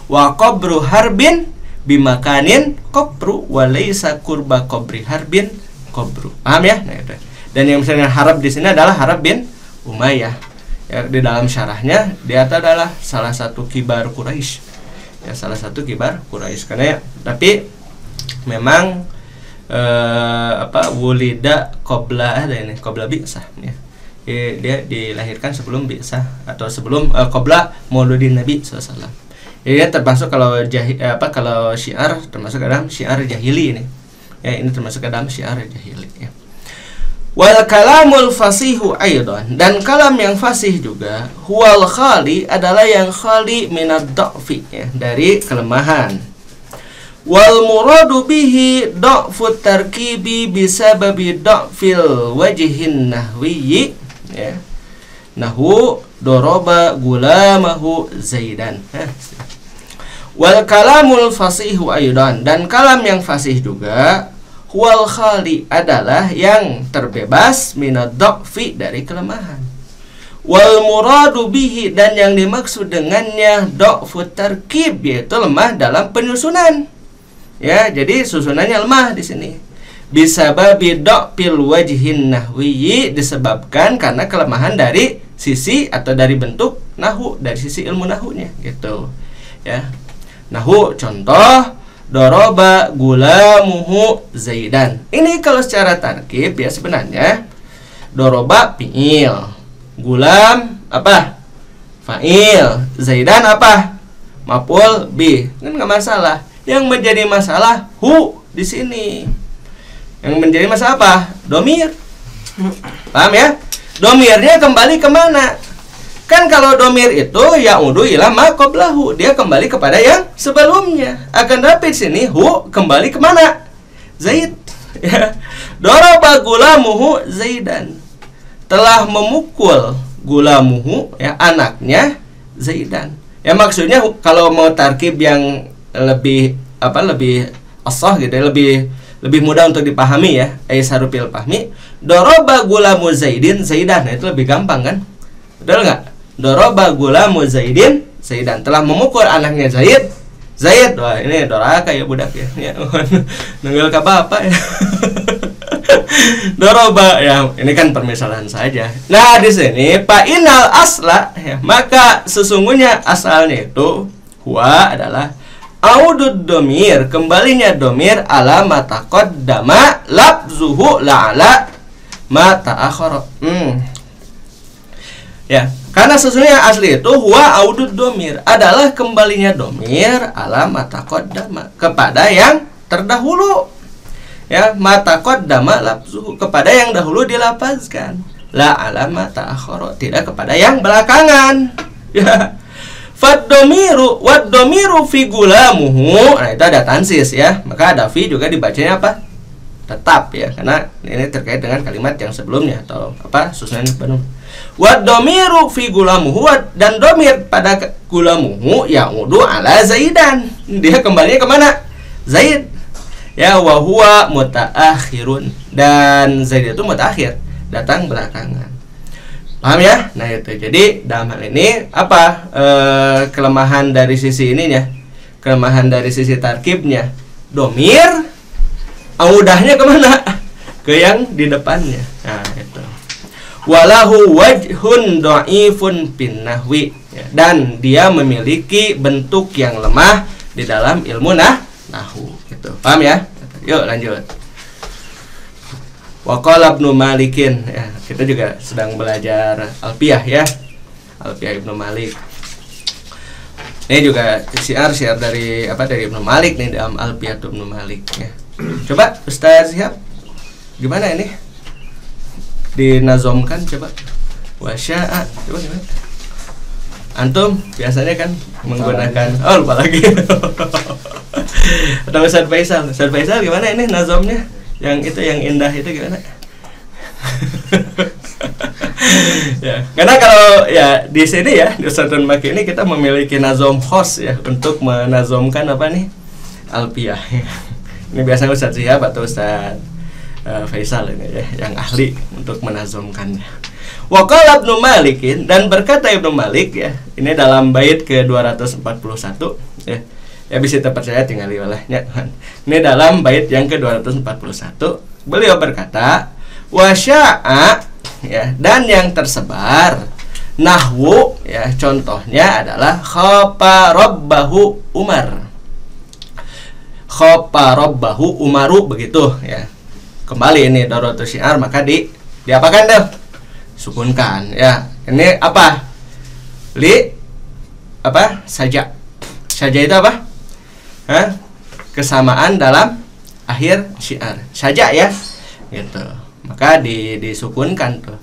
Wa qabru harbin bimakanin qabru wa laisa qurba qabri harbin qabru. Paham ya? Nah, itu. Dan yang misalnya Harb di sini adalah Harb bin Umayyah. Ya, di dalam syarahnya dia adalah salah satu kibar Quraisy. Ya, salah satu kibar Quraisy karena ya, tapi memang wulida qabla bi'sah ya. Dia dilahirkan sebelum bi'sah atau sebelum qabla mauludin Nabi SAW. Jadi dia termasuk kalau kalau syiar termasuk dalam syiar jahili ini. Ya, ini termasuk dalam syiar jahili ya. Wal kalamul fasihu aidan, dan kalam yang fasih juga huwal khali adalah yang khali minad dha'fi ya, dari kelemahan. Wal muradu bihi dha'fut tarkibi bisababi dha'fil wajhin nahwiyyi ya. Nahu doroba gulamahu Zaidan. Wal kalamul fasihu aidan, dan kalam yang fasih juga huwal khali adalah yang terbebas minad dha'fi dari kelemahan. Wal muradu bihi, dan yang dimaksud dengannya dha'fut tarkib, yaitu lemah dalam penyusunan. Ya, jadi susunannya lemah di sini. Bisababi dha'fil wajhin nahwiyyi, disebabkan karena kelemahan dari sisi atau dari bentuk nahu, dari sisi ilmu nahunya gitu. Ya. Nahu contoh doroba gulamuhu Zaidan. Ini kalau secara tarkib ya sebenarnya doroba fi'il, gulam apa? Fa'il, Zaidan apa? Maf'ul bih. Kan nggak masalah. Yang menjadi masalah hu di sini. Yang menjadi masalah apa? Domir. Paham ya? Domirnya kembali kemana? Kan kalau domir itu ya'udu ila ma qablahu, dia kembali kepada yang sebelumnya. Akan tapi di sini hu kembali kemana? Zaid. Ya. Daraba gulamuhu Zaidan. Telah memukul gulamuhu ya, anaknya Zaidan. Ya maksudnya kalau mau tarkib yang lebih asah gitu, lebih mudah untuk dipahami ya, aisarufil fahmi. Daraba gulamu Zaidan, nah, itu lebih gampang kan? Betul enggak? Doroba gulamu Zaidin, Zaidan, telah memukul anaknya Zaid. Wah, ini doraka ya budak ya. Nunggal ka bapak ya. Doroba ya, ini kan permisalan saja. Nah, di sini fa inal asla ya, maka sesungguhnya asalnya itu huwa adalah audud domir, kembalinya domir ala mata qaddama labzuhu la'ala mata akhara. Ya, karena sesungguhnya asli itu huwa audud domir, adalah kembalinya domir ala mata qaddama, kepada yang terdahulu. Ya, mata qaddama labzuhu, kepada yang dahulu dilapazkan. La ala mata akhara, tidak kepada yang belakangan. Ya. Fad domiru wad domiru fi gulamuhu. Nah, itu ada tansis ya. Maka ada fi juga dibacanya apa? Tetap ya, karena ini terkait dengan kalimat yang sebelumnya atau apa? Susunan penuh. Wad domiru fi gulamuhu, dan domir pada gulamuhu ya'udu ala Zaidan. Dia kembalinya kemana? Zaid. Ya, wa huwa mutaakhirun, dan Zaid itu mutaakhir, datang belakangan. Paham ya? Nah itu. Jadi dalam hal ini apa kelemahan dari sisi ininya? Kelemahan dari sisi tarkibnya. Domir audahnya kemana? Ke yang di depannya. Nah itu. Walahu wajhun dha'ifun bin nahwi, ya, dan dia memiliki bentuk yang lemah di dalam ilmu nahwu gitu. Paham ya? Yuk lanjut. Wa qala Ibnu Malikin, ya, kita juga sedang belajar Alfiyah ya. Alfiyah Ibnu Malik. Ini juga syiar dari Ibnu Malik nih dalam Alfiyah Ibnu Malik ya. Coba Ustaz siap. Gimana ini? Dinazomkan coba. Wasya'a. Coba gimana? Antum biasanya kan menggunakan lupa lagi. Atau Ustaz Faisal. Ustaz Faisal gimana ini nazomnya? Yang itu yang indah itu gimana? Ya, karena kalau ya di sini ya di Ustadzun Maki ini kita memiliki nazom khos ya untuk menazomkan apa nih? Alfiyah. Ini biasanya Ustadz Zihab atau Ustadz Faisal ini ya yang ahli untuk menazomkannya. Wa qala Ibnu Malikin, dan berkata Ibnu Malik ya, ini dalam bait ke-241 ya. Ya bisa terpercaya tinggal olehnya. Ini dalam bait yang ke-241 beliau berkata wasya'a ya, dan yang tersebar Nahwu ya, contohnya adalah khapa rabbahu Umar. Khapa rabbahu Umaru, begitu ya. Kembali ini daruratu syiar, maka diapakan tuh? Sukunkan ya. Ini apa? Saja. Saja itu apa? Kesamaan dalam akhir syiar. Saja ya. Gitu. Maka disukunkan tuh.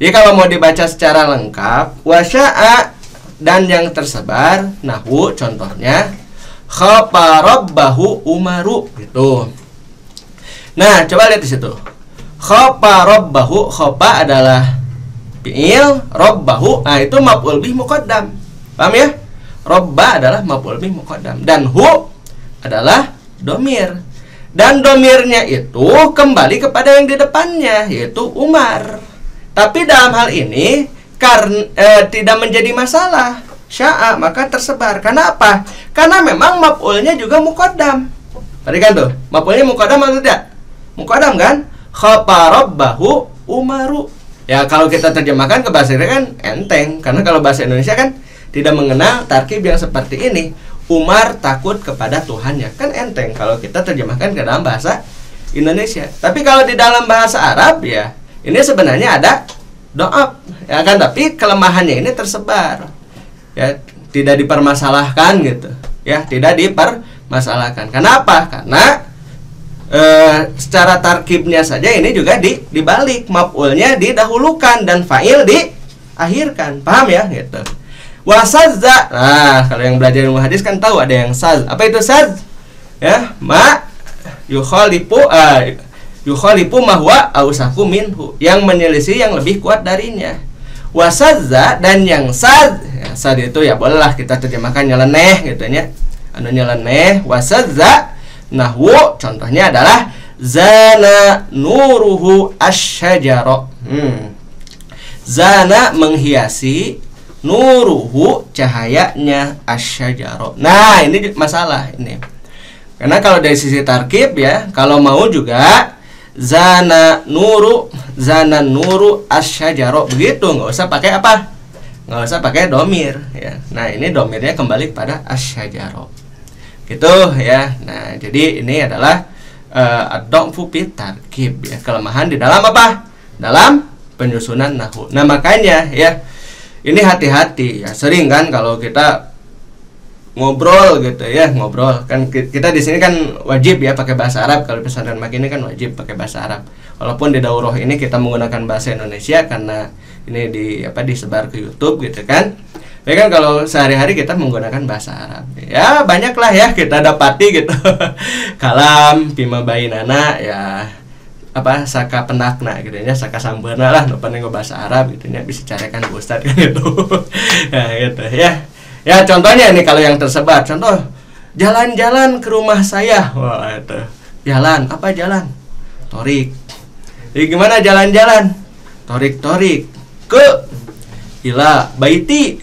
Jadi kalau mau dibaca secara lengkap, wasya'a dan yang tersebar, nahwu contohnya khapa rabbahu Umaru gitu. Nah, coba lihat di situ. Khapa rabbahu, khapa adalah fi'il, rabbahu, nah itu maf'ul bih muqaddam. Paham ya? Rabba adalah maf'ul bih muqaddam dan hu adalah domir. Dan domirnya itu kembali kepada yang di depannya, yaitu Umar. Tapi dalam hal ini karena tidak menjadi masalah, sya'a, maka tersebar. Karena apa? Karena memang maf'ulnya juga muqaddam. Perhatikan tuh, maf'ulnya muqaddam atau tidak? Muqaddam kan? Khapa rabbahu Umaru. Ya kalau kita terjemahkan ke bahasa Indonesia kan enteng, karena kalau bahasa Indonesia kan tidak mengenal tarkib yang seperti ini. Umar takut kepada Tuhannya, kan enteng kalau kita terjemahkan ke dalam bahasa Indonesia. Tapi kalau di dalam bahasa Arab ya, ini sebenarnya ada do'ab, ya kan? Tapi kelemahannya ini tersebar, ya tidak dipermasalahkan gitu, ya tidak dipermasalahkan. Kenapa? Karena secara tarkibnya saja ini juga dibalik, maf'ulnya didahulukan dan fa'il diakhirkan. Paham ya gitu. Wasazza. Nah, kalau yang belajar ilmu hadis kan tahu ada yang saz. Apa itu saz? Ya, ma yukhalifu ma huwa ausaku minhu, yang menyelisih yang lebih kuat darinya. Wasazza, dan yang saz, ya, saz itu ya bolehlah kita terjemahkan nyeleneh gitu nya. Anu nyeleneh. Wasazza nahwu contohnya adalah zana nuruhu asyajara. Zana menghiasi, nuruhu cahayanya, asyajara. Nah, ini masalah ini. Karena kalau dari sisi tarkib ya, kalau mau juga zana nuru asyajara, begitu, nggak usah pakai apa? Nggak usah pakai domir ya. Nah, ini domirnya kembali pada asyajara. Gitu ya. Nah, jadi ini adalah ad-dha'fu fit tarkib ya, kelemahan di dalam apa? Dalam penyusunan nahwu. Nah, makanya ya, ini hati-hati ya, sering kan kalau kita ngobrol gitu ya, ngobrol kan kita di sini kan wajib ya pakai bahasa Arab. Kalau pesantren Maki ini kan wajib pakai bahasa Arab. Walaupun di daurah ini kita menggunakan bahasa Indonesia karena ini disebar ke YouTube gitu kan. Ya kan kalau sehari-hari kita menggunakan bahasa Arab. Ya banyaklah ya kita dapati gitu. Kalam pima bainana ya, apa saka pendakna gitu ya, saka sambeuna lah nu penting bahasa Arab gitu ya, bisa carikan ke Ustaz kan gitu. Nah gitu ya. Ya contohnya ini kalau yang tersebar, contoh jalan-jalan ke rumah saya. Wah itu. Jalan, apa jalan? Torik. Jadi gimana jalan-jalan? Torik-torik ke ila baiti,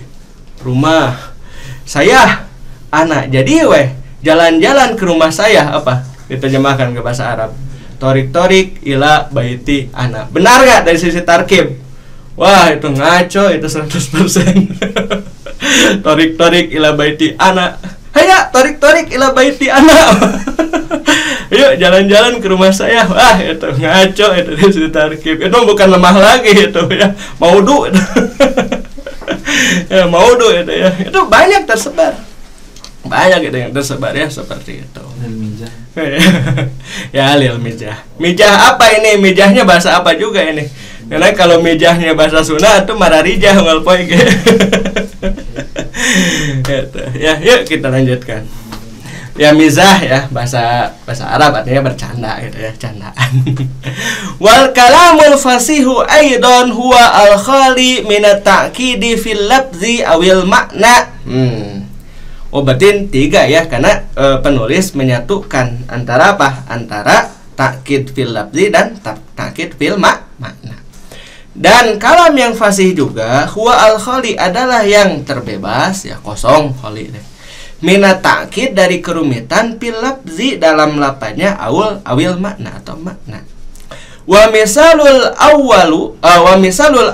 rumah saya, anak. Jadi jalan-jalan ke rumah saya apa? Diterjemahkan ke bahasa Arab. Torik-torik ila baiti anak. Benar gak dari sisi tarkib? Wah itu ngaco, itu 100%. Torik-torik ila baiti anak. Hayo torik-torik ila baiti anak. Yuk jalan-jalan ke rumah saya. Wah itu ngaco, itu dari sisi tarkib. Itu bukan lemah lagi itu ya, maudu itu. Ya maudu itu ya. Itu banyak tersebar. Banyak gitu yang tersebar ya seperti itu. Ya lil mijah. Mijah apa ini? Mijahnya bahasa apa juga ini? Karena kalau mijahnya bahasa Sunda itu mararijah ngal poe ge. Gitu. Ya, yuk kita lanjutkan. Ya mizah ya, bahasa Arab artinya bercanda gitu ya, candaan. Wal kalamul fasihu aidan huwa al khali min at-ta'kidi fil lafzi awil makna. Oh berarti 3 ya, karena penulis menyatukan antara apa? Antara takkid fil lafzi dan takkid fil makna. Dan kalam yang fasih juga huwa al-khali adalah yang terbebas ya, kosong, khali deh. Minat takkid dari kerumitan fil lafzi dalam lapanya awil makna atau makna. Wa misalul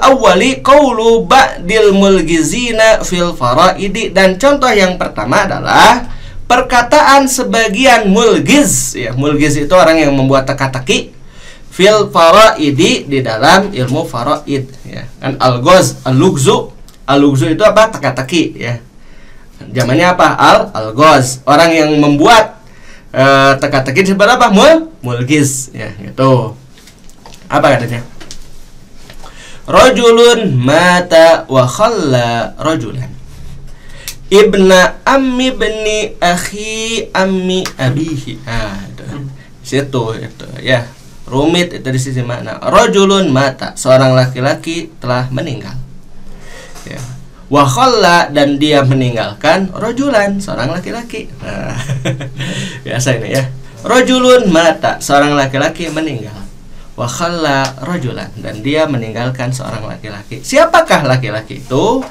awwali qaulu ba'dil mulgizina fil faraidi, dan contoh yang pertama adalah perkataan sebagian mulgiz, ya, mulgiz itu orang yang membuat teka-teki, fil faraidi, di dalam ilmu faraid, ya. Kan al-lugzu itu apa? Teka-teki, ya. Zamannya apa? Al-ghoz, orang yang membuat teka-teki disebut apa? Mulgiz, ya, gitu. Apa katanya? Rajulun mata wa khalla rajulan ibna ammi bni akhi ammi abihi. Itu. Situ itu, ya. Rumit itu di sisi makna. Rajulun mata, seorang laki-laki telah meninggal. Ya. Wa khalla, dan dia meninggalkan rajulan, seorang laki-laki. Nah, biasa ini, ya. Rajulun mata, seorang laki-laki meninggal. Wa khalla rajulan, dan dia meninggalkan seorang laki-laki. Siapakah laki-laki itu?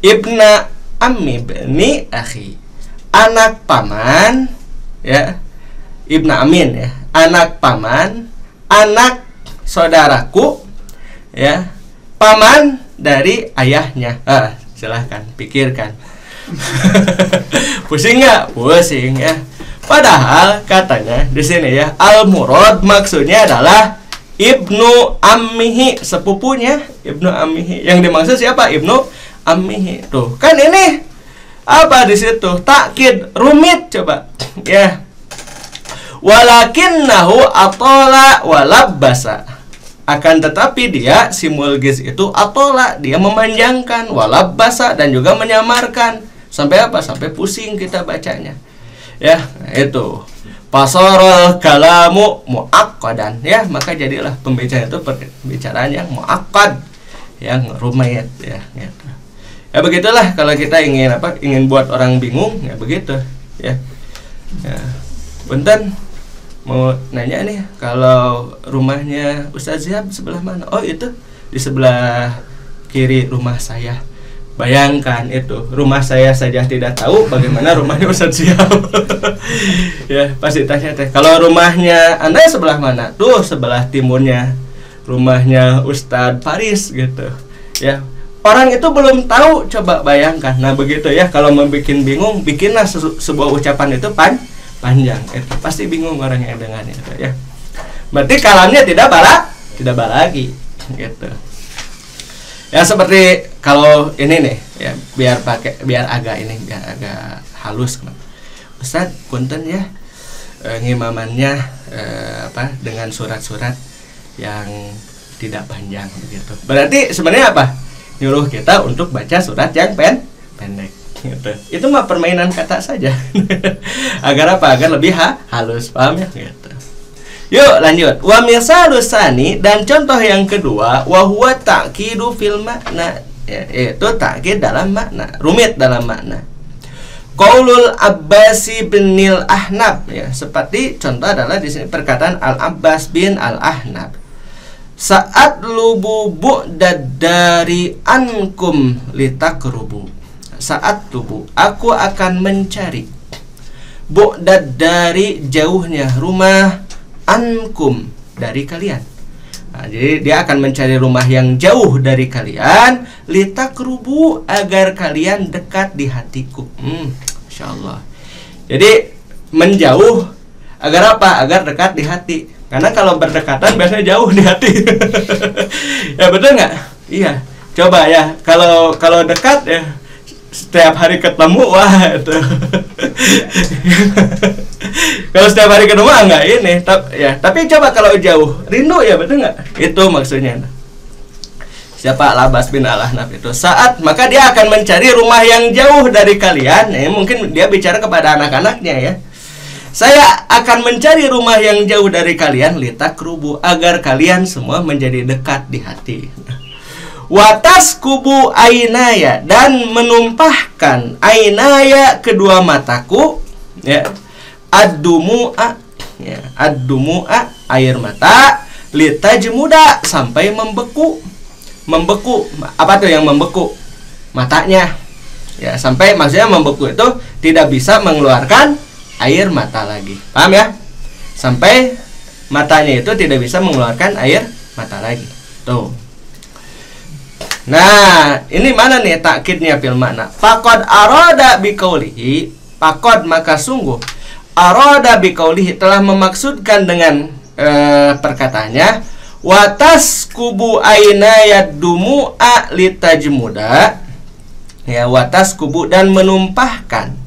Ibna ammi bni akhi, anak paman, ya. Ibna amin, ya, anak paman, anak saudaraku, ya, paman dari ayahnya. Silahkan pikirkan. Pusing nggak? Pusing, ya. Padahal katanya di sini, ya, al-murad maksudnya adalah ibnu ammihi, sepupunya, ibnu ammihi. Yang dimaksud siapa? Ibnu ammihi. Tuh, kan ini apa di situ? Takkid, rumit coba, ya. Walakinnahu atala walabbasa, akan tetapi dia, si mulgiz itu, atola, dia memanjangkan, walabbasa, dan juga menyamarkan. Sampai apa? Sampai pusing kita bacanya, ya. Itu pasarul kalamu muaqqadan, ya, maka jadilah pembicaraan itu pembicaraan yang muaqqad, yang rumit, ya, gitu. Ya begitulah kalau kita ingin apa? Ingin buat orang bingung, ya begitu, ya. Ya. Punten, mau nanya nih, kalau rumahnya Ustaz Zihab sebelah mana? Oh, itu di sebelah kiri rumah saya. Bayangkan itu, rumah saya saja tidak tahu, bagaimana rumahnya Ustaz Zihab. Ya, pasti tanya teh. Kalau rumahnya Anda sebelah mana? Tuh, sebelah timurnya rumahnya Ustadz Faris, gitu. Ya, orang itu belum tahu, coba bayangkan. Nah, begitu, ya, kalau mau bikin bingung, bikinlah sebuah ucapan itu panjang. Itu pasti bingung orang yang dengannya, ya. Berarti kalamnya tidak balagi, gitu. Ya, seperti kalau ini nih, ya, biar agak halus. Ustaz, punten, ya, ngimamannya dengan surat-surat yang tidak panjang, begitu. Berarti sebenarnya apa? Nyuruh kita untuk baca surat yang pendek, gitu. Itu mah permainan kata saja. Agar apa? Agar lebih halus, paham, ya, gitu. Yuk lanjut. Wa misalus sani, dan contoh yang kedua, wa huwa ta'kidu fil makna, ya, itu ta'kid dalam makna, rumit dalam makna. Qaulul Abbasi binil Ahnab, ya, seperti contoh adalah di sini perkataan Al-Abbas bin Al-Ahnab. Saat lubu bu'dad dari ankum litakrubu. Saat lubu, aku akan mencari, bu'dad dari jauhnya rumah, ankum dari kalian. Nah, jadi dia akan mencari rumah yang jauh dari kalian, litakrubu, agar kalian dekat di hatiku. Insyaallah. Jadi menjauh agar apa? Agar dekat di hati. Karena kalau berdekatan biasanya jauh di hati. Ya, betul nggak? Iya. Coba, ya, kalau dekat, ya, setiap hari ketemu, wah, itu. Kalau setiap hari ketemu enggak ini, tapi coba kalau jauh, rindu, ya, betul nggak? Itu maksudnya. Siapa? Al-Abbas bin Al-Ahnab itu. Saat, maka dia akan mencari rumah yang jauh dari kalian. Mungkin dia bicara kepada anak-anaknya, ya. Saya akan mencari rumah yang jauh dari kalian, litakrubu, agar kalian semua menjadi dekat di hati. Watas kubu ainaya, dan menumpahkan ainaya, kedua mataku, ya, ad-dumu'a, ya, ad-dumu'a, air mata, litajmuda, sampai membeku. Apa tuh yang membeku? Matanya, ya, sampai maksudnya membeku itu tidak bisa mengeluarkan air mata lagi, paham, ya? Sampai matanya itu tidak bisa mengeluarkan air mata lagi. Tuh. Nah, ini mana nih takkidnya fil makna? Faqad arada biqaulihi, faqad maka sungguh, arada biqaulihi telah memaksudkan dengan perkataannya, watas kubu aina yadumu'a litajmuda, ya, watas kubu dan menumpahkan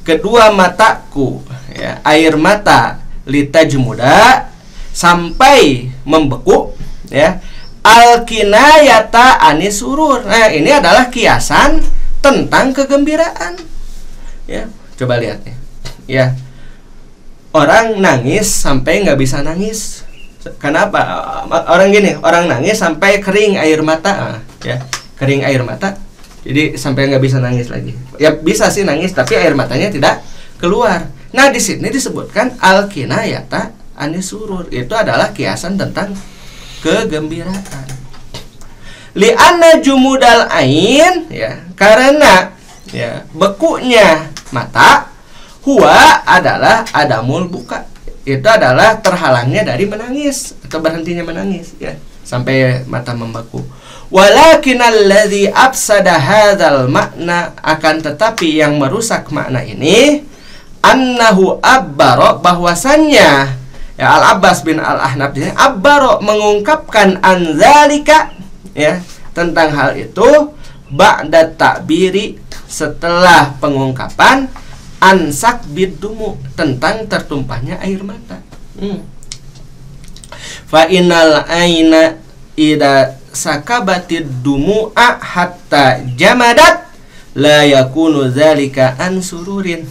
kedua mataku, ya, air mata litajmuda sampai membeku, ya, al-kinayata anis surur. Nah, ini adalah kiasan tentang kegembiraan. Ya, coba lihat nih. Ya. Orang nangis sampai nggak bisa nangis. Kenapa? Orang gini, orang nangis sampai kering air mata, ya, kering air mata. Jadi sampai nggak bisa nangis lagi. Ya bisa sih nangis, tapi air matanya tidak keluar. Nah, di sini disebutkan al-kinayata anis surur. Itu adalah kiasan tentang kegembiraan. Li'anna jumudal ain, ya, karena ya bekunya mata, huwa adalah adamul buka. Itu adalah terhalangnya dari menangis atau berhentinya menangis, ya, sampai mata membeku. Walakin alladzi afsada hadzal makna, akan tetapi yang merusak makna ini, annahu abbara, bahwasannya ya Al-Abbas bin Al-Ahnaf abbara mengungkapkan anzalika, ya, tentang hal itu ba'da ta'biri, setelah pengungkapan ansak bidumu, tentang tertumpahnya air mata. Fa innal aina ida sakabatid dumu'a hatta jamadat la yakunu dzalika an sururin.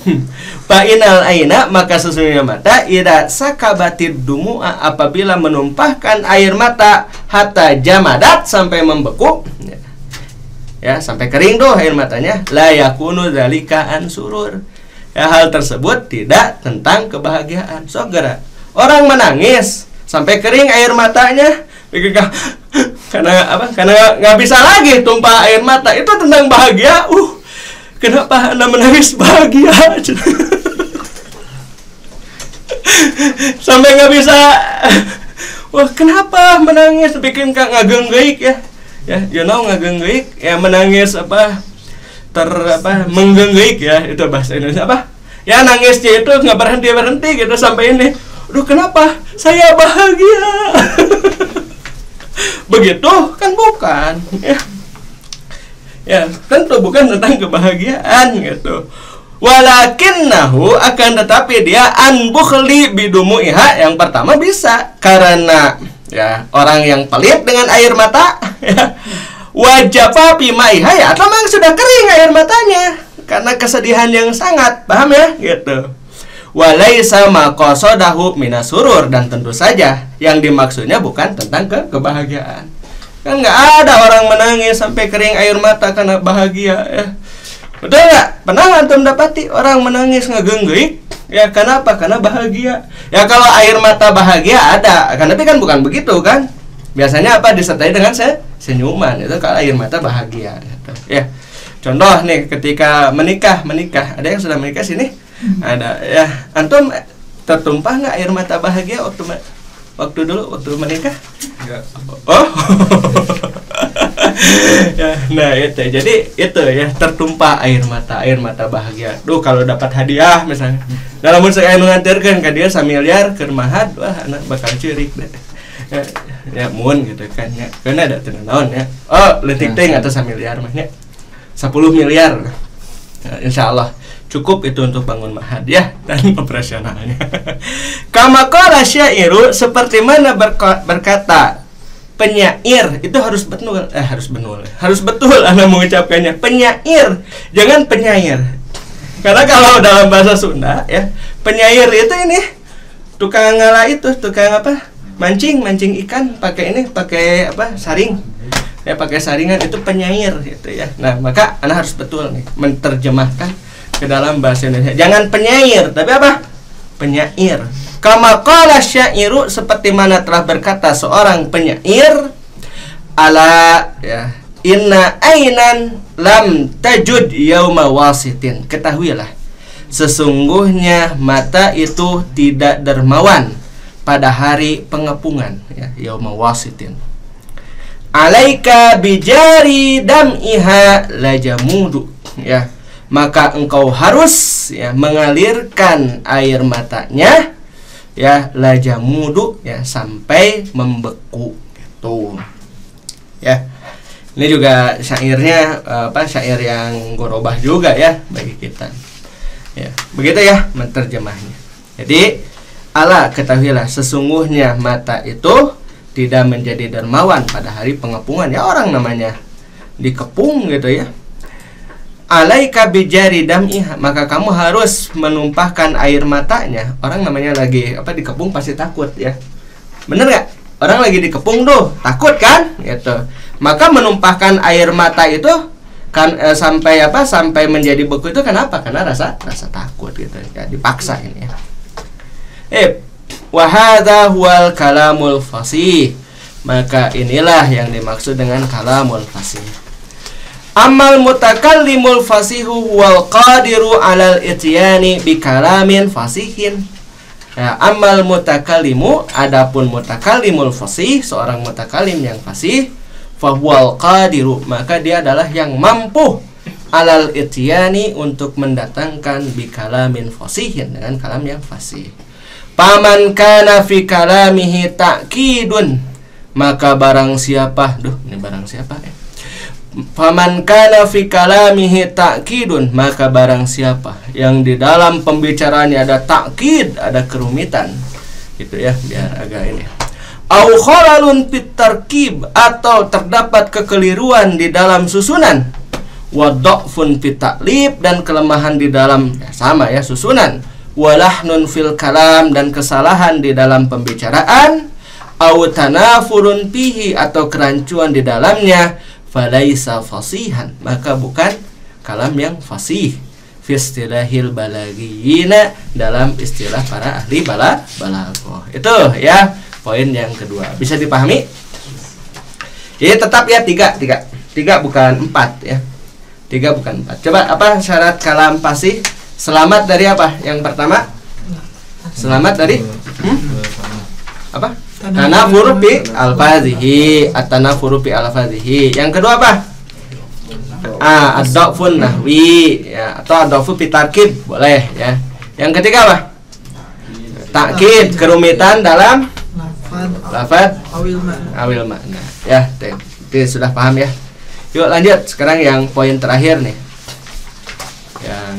Fa innal aina, maka sesungguhnya mata, ida sakabatid dumu'a, apabila menumpahkan air mata hatta jamadat, sampai membeku, ya, sampai kering tuh air matanya, la yakunu dzalika an surur. Ya, hal tersebut tidak tentang kebahagiaan. Saudara, orang menangis sampai kering air matanya karena apa? Karena nggak bisa lagi tumpah air mata. Itu tentang bahagia. Kenapa Anda menangis bahagia? Sampai nggak bisa. Wah, kenapa menangis? Bikin ngagenggeik, ya. Ya, you know, ngagenggeik, ya, menangis apa? Menggenggeik, ya, itu bahasa Indonesia apa? Ya, nangisnya itu nggak berhenti gitu sampai ini. Aduh, kenapa? Saya bahagia. Begitu kan bukan, ya. Ya, tentu bukan tentang kebahagiaan gitu. Walakinnahu, akan tetapi dia an bukhli bidumu'iha, yang pertama bisa karena ya orang yang pelit dengan air mata, ya. Wajaba bimaiha, ya, atau memang sudah kering air matanya karena kesedihan yang sangat, paham ya, gitu. Walaisa maqasadahu minasurur, dan tentu saja yang dimaksudnya bukan tentang kebahagiaan. Kan nggak ada orang menangis sampai kering air mata karena bahagia, ya. Betul nggak? Pernah antum dapati orang menangis ngegenggeik? Ya, kenapa? Karena bahagia. Ya, kalau air mata bahagia ada, tapi kan bukan begitu kan? Biasanya apa? Disertai dengan senyuman. Itu kalau air mata bahagia, gitu. Ya. Contoh nih, ketika menikah, ada yang sudah menikah sini? Ada, ya. Antum tertumpah nggak air mata bahagia waktu menikah? Enggak. Oh. Ya, nah itu. Jadi itu, ya, tertumpah air mata bahagia. Duh, kalau dapat hadiah misalnya. Dalam saya nganterkeun ka dia 1 miliar keur mahad, wah anak bakal cirik deh. Ya mun gitu kan, ya. Karena ada teu naon, ya. Oh, leutik teh atau 1 miliar mah, nya. 10 miliar. Ya, insyaallah cukup itu untuk bangun mahad, ya, dan operasionalnya. Kama qala syairu, seperti mana berkata penyair, itu harus betul Anda mengucapkannya penyair, jangan penyair. Karena kalau dalam bahasa Sunda, ya, penyair itu ini tukang apa? Mancing ikan pakai saring. Ya, pakai saringan, itu penyair gitu, ya. Nah, maka Anda harus betul nih menerjemahkan ke dalam bahasa Indonesia. Jangan penyair, tapi apa? Penyair. Kama qala syairu, seperti mana telah berkata seorang penyair, ala, ya, inna ainan lam tajud yauma wasitin. Ketahuilah, sesungguhnya mata itu tidak dermawan pada hari pengepungan, ya, yauma wasitin. Alaika bijari dam'iha lajamudu, ya, maka engkau harus, ya, mengalirkan air matanya, ya, lajamudu, ya, sampai membeku gitu. Ya. Ini juga syairnya syair yang gorobah juga ya bagi kita. Ya, begitu ya menerjemahnya. Jadi, ala ketahuilah sesungguhnya mata itu tidak menjadi dermawan pada hari pengepungan. Ya, orang namanya dikepung gitu ya. Alaika bijari dam'iha, maka kamu harus menumpahkan air matanya. Orang namanya lagi dikepung pasti takut ya. Bener gak? Orang lagi dikepung tuh, takut kan? Gitu. Maka menumpahkan air mata itu kan sampai menjadi beku itu kenapa? Karena rasa takut gitu ya, dipaksa ini ya. Wa hadza huwal kalamul fasih. Maka inilah yang dimaksud dengan kalamul fasih. Amal mutakallimul fasihu wal qadiru alal ityani bi kalamin fasihin. Ya, amal mutakallimu, adapun mutakallimul fasih, seorang mutakallim yang fasih, fahuwal qadiru, maka dia adalah yang mampu alal ityani untuk mendatangkan bi kalamin fasihin, dengan kalam yang fasih. Paman kana fi kalamihi ta'kidun, maka barang siapa, ini barang siapa ya? Faman kana fi kalamihi ta'kidun, maka barang siapa yang di dalam pembicaraannya ada ta'kid, ada kerumitan gitu ya, biar agak ini. Au khalalun fit tarkib, atau terdapat kekeliruan di dalam susunan. Wa dha'fun fit ta'lib, dan kelemahan di dalam sama ya susunan. Walahnun fil kalam, dan kesalahan di dalam pembicaraan. Au tanafurun fihi, atau kerancuan di dalamnya. Falaisa fasihan, maka bukan kalam yang fasih. Fi istilahil balagiyina, dalam istilah para ahli balaghah. Itu ya poin yang kedua. Bisa dipahami? Jadi tetap ya tiga bukan 4 ya. 3 bukan 4. Coba apa syarat kalam fasih? Selamat dari apa? Yang pertama? Selamat dari apa? Tanafur fi al-fadhihi, at-tanafur fi al-fadhihi. Yang kedua apa? Ad-dhafun nahwi ya, atau ad-dhafu fi tarkib, boleh ya. Yang ketiga apa? Takkid, kerumitan dalam lafaz awil makna. Ya, sudah paham ya. Yuk lanjut sekarang yang poin terakhir nih. Yang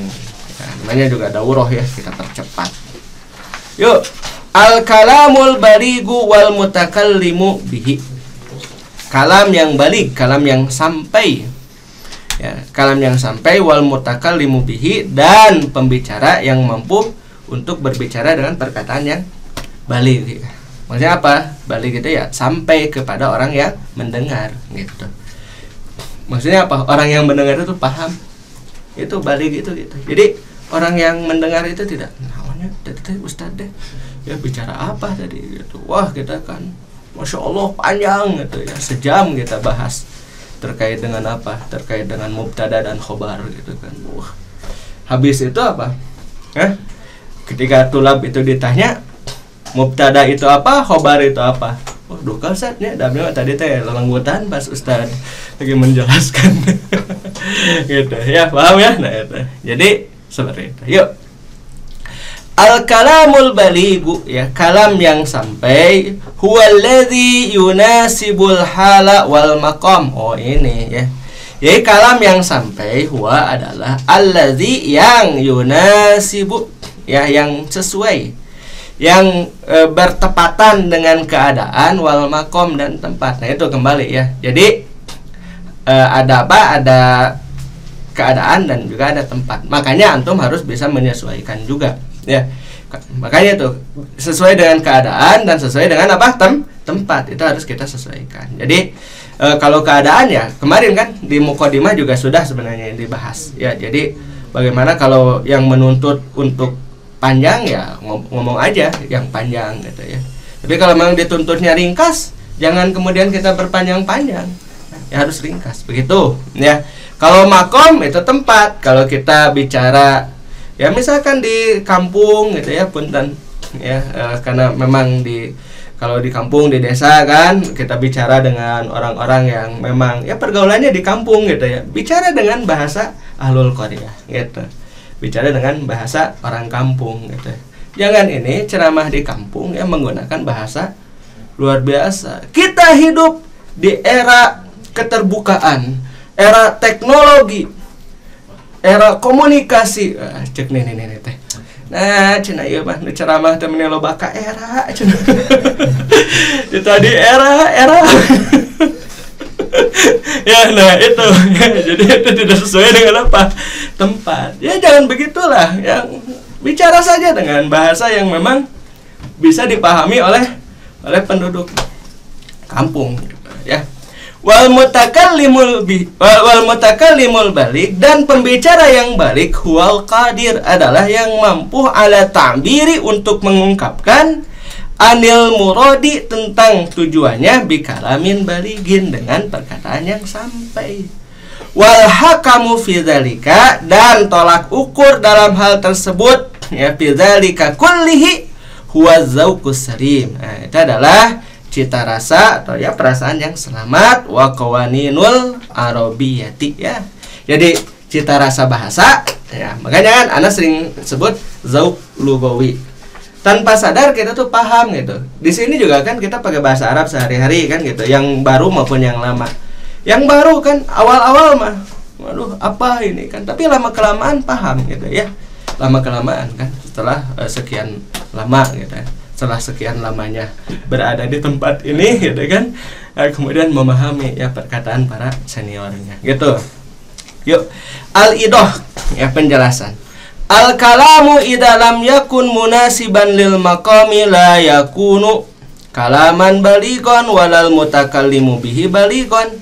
namanya juga daurah ya, kita percepat. Yuk. Al-kalamul baligu wal mutakallimu bihi. Kalam yang balig, kalam yang sampai. Ya, kalam yang sampai wal mutakallimu bihi, dan pembicara yang mampu untuk berbicara dengan perkataan yang balig. Maksudnya apa? Balig itu ya sampai kepada orang yang mendengar gitu. Maksudnya apa? Orang yang mendengar itu paham. Itu balig itu gitu. Jadi orang yang mendengar itu tidak namanya Ustaz deh. Ya bicara apa tadi gitu. Wah, kita kan Masya Allah panjang gitu ya, sejam kita bahas terkait dengan apa? Terkait dengan mubtada dan khobar gitu kan. Wah. Habis itu apa? Ketika tulab itu ditanya mubtada itu apa, khobar itu apa? Oh, duka Ustaznya, damnya tadi teh lelenggutan pas Ustaz lagi menjelaskan. Gitu ya, paham ya? Nah, itu. Jadi seperti itu. Yuk. Al-kalamul baligu ya, kalam yang sampai, huwallazi yunasibul hala wal maqam. Oh, ini ya. Jadi kalam yang sampai huwa adalah allazi, yang yunasibu ya, yang sesuai, yang bertepatan dengan keadaan, wal maqam, dan tempat. Nah, itu kembali ya. Jadi ada apa? Ada keadaan dan juga ada tempat. Makanya antum harus bisa menyesuaikan juga. Ya, makanya tuh sesuai dengan keadaan dan sesuai dengan apa? Tempat itu harus kita sesuaikan. Jadi kalau keadaan ya kemarin kan di mukadimah juga sudah sebenarnya yang dibahas. Ya, jadi bagaimana kalau yang menuntut untuk panjang ya ngomong aja yang panjang gitu ya. Tapi kalau memang dituntutnya ringkas, jangan kemudian kita berpanjang-panjang. Ya harus ringkas begitu ya. Kalau makom itu tempat. Kalau kita bicara ya misalkan di kampung gitu ya, punten ya, karena memang kalau di kampung, di desa kan, kita bicara dengan orang-orang yang memang ya pergaulannya di kampung gitu ya, bicara dengan bahasa ahlul qaryah gitu, bicara dengan bahasa orang kampung gitu. Jangan ini ceramah di kampung ya menggunakan bahasa luar biasa. Kita hidup di era keterbukaan, era teknologi, era komunikasi. Cek nih teh. Nah, cenah ieu mah nu ceramah teh meni loba ka era cenah. Itu tadi era. Ya, nah itu. Jadi itu tidak sesuai dengan apa? Tempat. Ya jangan begitulah. Yang bicara saja dengan bahasa yang memang bisa dipahami oleh penduduk kampung ya. Wal mutakallimul balik, dan pembicara yang balik huwal qadir adalah yang mampu ala ta'biri untuk mengungkapkan anil muradi tentang tujuannya bikalamin baligin dengan perkataan yang sampai. Wal hakamu fi dzalika, dan tolak ukur dalam hal tersebut ya fi dzalika kullihi huwa zauqus salim. Nah, itu adalah cita rasa atau ya perasaan yang selamat, wa qawaninul arabiyyati ya. Jadi cita rasa bahasa ya, makanya kan Ana sering sebut zauq lugawi. Tanpa sadar kita tuh paham gitu. Di sini juga kan kita pakai bahasa Arab sehari-hari kan gitu, yang baru maupun yang lama. Yang baru kan awal-awal mah waduh apa ini kan, tapi lama-kelamaan paham gitu ya. Lama-kelamaan kan setelah sekian lama gitu ya. Setelah sekian lamanya berada di tempat ini gitu kan, kemudian memahami ya perkataan para seniornya gitu. Yuk, al-idah ya penjelasan. Al-kalamu idza lam yakun munasiban lil maqami la yakunu kalaman balighon walal mutakallimu bihi balighon.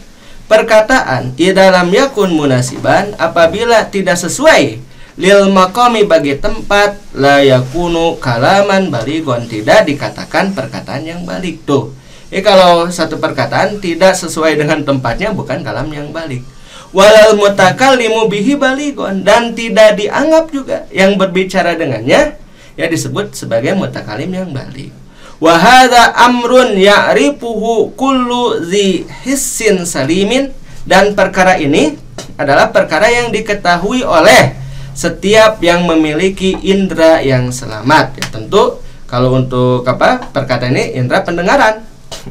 Perkataan idza lam yakun munasiban apabila tidak sesuai lil maqami bagi tempat la yakunu kalaman balighon, tidak dikatakan perkataan yang balik tuh. Kalau satu perkataan tidak sesuai dengan tempatnya bukan kalam yang balik. Walal mutakallimu bihi balighon, dan tidak dianggap juga yang berbicara dengannya ya disebut sebagai mutakalim yang balik. Wa hadza amrun ya'rifuhu kullu dzi hissin salimin, dan perkara ini adalah perkara yang diketahui oleh setiap yang memiliki indera yang selamat ya. Tentu kalau untuk perkataan ini indera pendengaran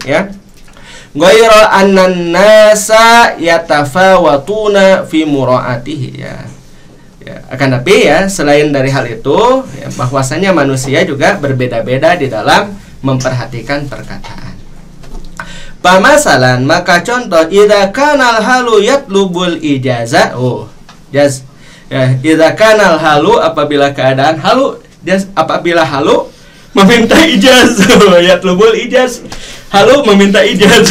ya. Ghairal annan nasa yatafawatuna fi muraatihi ya. Akan tapi ya selain dari hal itu ya, bahwasanya manusia juga berbeda-beda di dalam memperhatikan perkataan. Pamasalan, maka contoh idza kanal halu yatlubul ijazah ya, idza kanal halu apabila keadaan halu, apabila halu meminta ijazah yatlubul ijaz, halu meminta ijaz.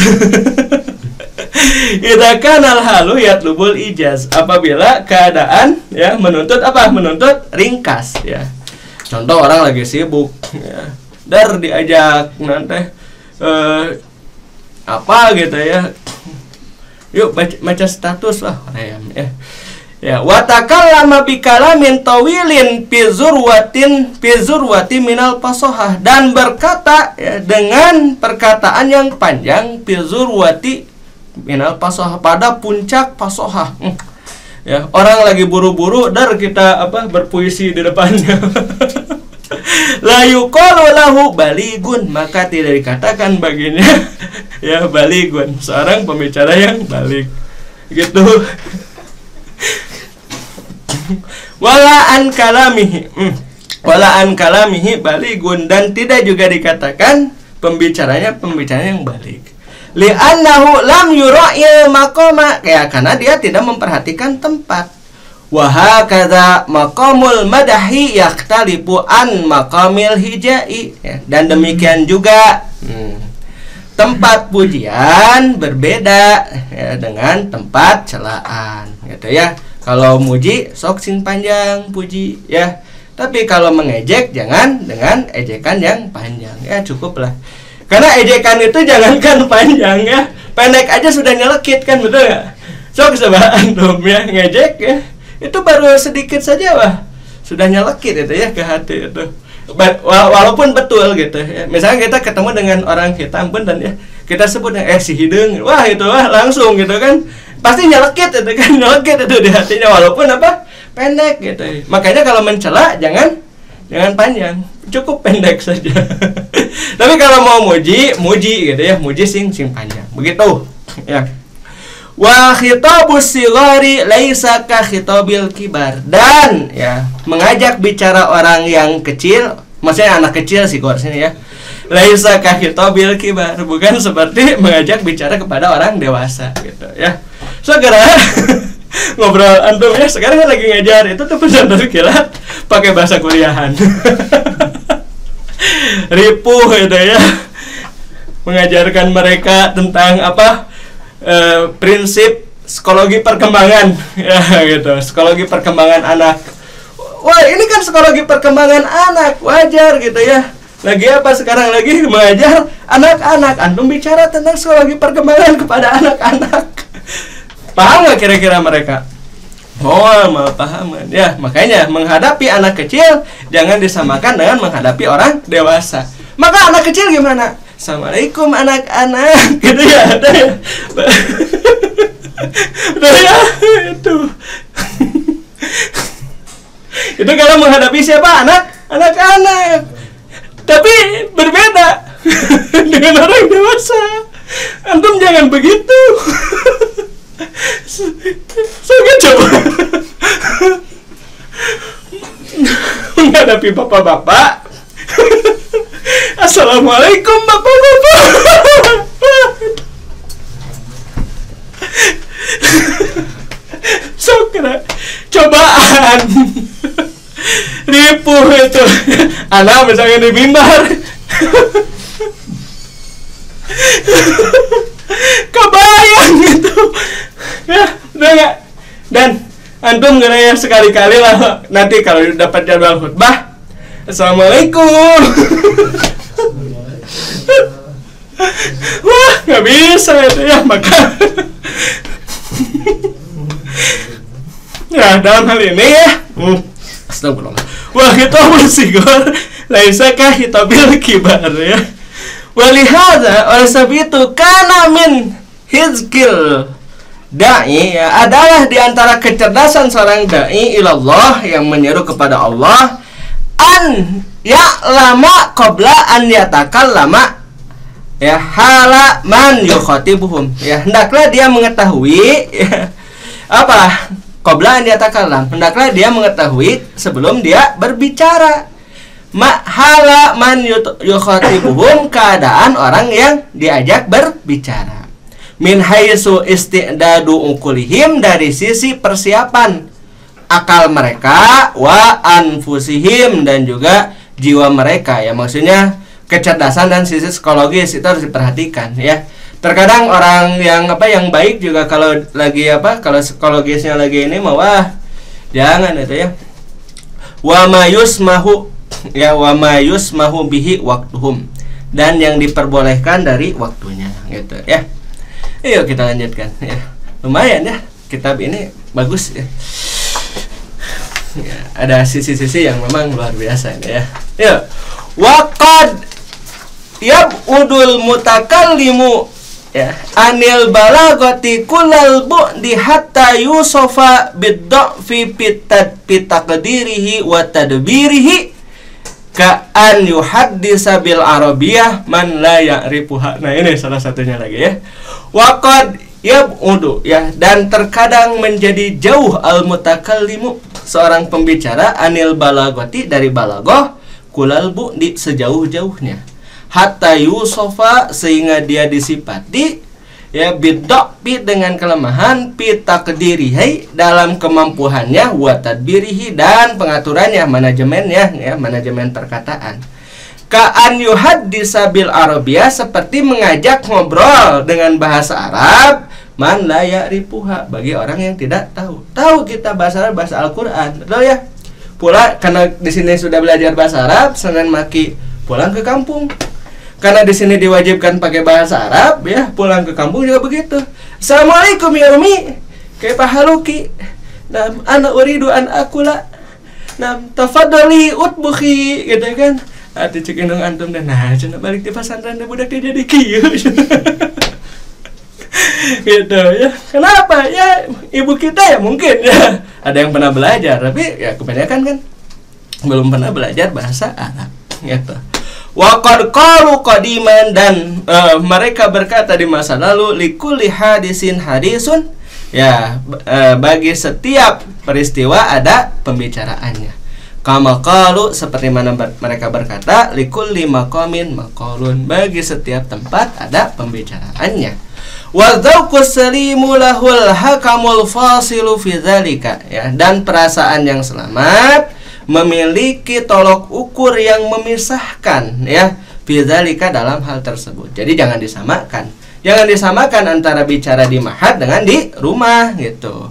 Idza kanal halu yatlubul ijaz, apabila keadaan ya menuntut menuntut ringkas ya. Contoh orang lagi sibuk ya, dar diajak nanti gitu ya, yuk baca status lah ya. Ya, wa takallama bi kalamin tawilin fi zurwati minal fasohah, dan berkata ya, dengan perkataan yang panjang fi zurwati minal fasohah, pada puncak fasohah. Ya, orang lagi buru-buru dar kita berpuisi di depannya. La yuqalu lahu baligun, maka tidak dikatakan baginya ya baligun, seorang pembicara yang balik gitu. Wala an kalamihi baligun, dan tidak juga dikatakan pembicaranya yang balik. Li'annahu lam yura'il maqama, ya karena dia tidak memperhatikan tempat. Wa hakadza maqamul madahi yaktalifu an maqamil hijai ya, dan demikian juga tempat pujian berbeda ya, dengan tempat celaan gitu ya. Kalau muji sok sing panjang puji ya, tapi kalau mengejek jangan dengan ejekan yang panjang ya, cukuplah. Karena ejekan itu jangankan panjang ya, pendek aja sudah nyelekit kan, betul nggak? Sok coba antum ya ngejek ya, itu baru sedikit saja sudah nyelekit itu ya ke hati itu Walaupun betul gitu ya. Misalnya kita ketemu dengan orang hitam pun dan ya kita sebutnya si hidung, wah itu langsung gitu kan, pasti nyelekit itu kan, nyelekit itu di hatinya walaupun apa pendek gitu. Makanya kalau mencela jangan panjang, cukup pendek saja. Tapi kalau mau muji gitu ya, muji sing panjang begitu ya. Wa khitabus sigari laisa ka khitabil kibar, dan ya mengajak bicara orang yang kecil, maksudnya anak kecil sih sini ya, laisa ka khitabil kibar, bukan seperti mengajak bicara kepada orang dewasa gitu ya. Segera ngobrol antum ya, sekarang lagi ngajar itu tuh pesantren kilat pakai bahasa kuliahan. Ripuh gitu ya, mengajarkan mereka tentang apa, prinsip psikologi perkembangan ya gitu, psikologi perkembangan anak. Wah ini kan psikologi perkembangan anak, wajar gitu ya. Lagi apa sekarang lagi mengajar anak-anak, antum bicara tentang psikologi perkembangan kepada anak-anak. Paham nggak kira-kira mereka? Oh malah paham ya. Makanya menghadapi anak kecil jangan disamakan dengan menghadapi orang dewasa. Maka anak kecil gimana? Assalamualaikum anak-anak gitu ya. Udah ya itu. Itu kalau menghadapi siapa? Anak-anak. Tapi berbeda dengan orang dewasa. Antum jangan begitu. Saya coba menghadapi bapak-bapak. Assalamualaikum bapak-bapak. Cobaan ripuh itu. Anak misalnya di mimbar kebayang gitu ya, udah gak? Dan antum ngeraya sekali-kali lah nanti kalau dapat jadwal khutbah, Assalamualaikum. Wah gak bisa itu ya, maka ya dalam hal ini ya astagfirullah, wah kita bersigor laisa kah hitabil kibar ya. Walihada, oleh sebab itu kana min hizkil da'i ya, adalah diantara kecerdasan seorang da'i ilallah yang menyeru kepada Allah, an ya'lama qabla an yatakallama ya hala man yukhatibuhum ya, hendaklah dia mengetahui ya, apa qabla an yatakallam, hendaklah dia mengetahui sebelum dia berbicara. Hala man yukhatibuhum, keadaan orang yang diajak berbicara. Min haitsu istidadu uqulihim, dari sisi persiapan akal mereka, wa anfusihim, dan juga jiwa mereka ya, maksudnya kecerdasan dan sisi psikologis itu harus diperhatikan ya. Terkadang orang yang yang baik juga kalau lagi kalau psikologisnya lagi ini wah jangan itu ya. Wa mayusmahu ya, wa mayusmahu bihi waktuhum, dan yang diperbolehkan dari waktunya gitu ya. Yuk kita lanjutkan ya. Lumayan ya, kitab ini bagus ya. Ya, ada sisi-sisi yang memang luar biasa ya. Yuk. Waqad yabudul mutakallimu ya anil balagati kullal bu'di hatta yusofa bid-dha'fi pitaqdirihi wa tadbirihi ka'an yuhaddisa bil arabiyah man la ya'rifuha. Nah ini salah satunya lagi ya. Waqad yab'udu ya, dan terkadang menjadi jauh al mutakallimu, seorang pembicara, anil balagati, dari balagoh, kulal bu'di, sejauh-jauhnya, hatta yusofa, sehingga dia disifati ya bid-dha'fi, dengan kelemahan, pitaqdirihi, dalam kemampuannya, wa tadbirihi, dan pengaturannya, manajemennya ya, manajemen perkataan. Ka'an yuhaddisa bil arabiyah, seperti mengajak ngobrol dengan bahasa Arab, man la ya'rifuha, bagi orang yang tidak tahu. Tahu kita bahasa Arab, bahasa Al-Qur'an, betul ya? Pula karena di sini sudah belajar bahasa Arab, Senin Maki pulang ke kampung. Karena di sini diwajibkan pakai bahasa Arab ya, pulang ke kampung juga begitu. Assalamualaikum ya Umi, kaifa haluki? Nah, ana uridu an akula. Nah, tafadholi utbukhi gitu kan. Atuh cek indung antum dan nah cenah balik di pesantren budak dia jadi kieu. Gitu ya. Kenapa? Ya ibu kita ya mungkin ya ada yang pernah belajar, tapi ya kebanyakan kan belum pernah belajar bahasa Arab gitu. Wa qad qalu qadiman dan mereka berkata di masa lalu likulli hadisin hadisun ya bagi setiap peristiwa ada pembicaraannya. Kama qalu seperti mana mereka berkata likulli maqamin maqalun bagi setiap tempat ada pembicaraannya. Wa dzauqus salimu lahul hakamul fasilu fi dzalika ya dan perasaan yang selamat memiliki tolok ukur yang memisahkan ya fi dzalika dalam hal tersebut. Jadi jangan disamakan. Jangan disamakan antara bicara di ma'had dengan di rumah gitu.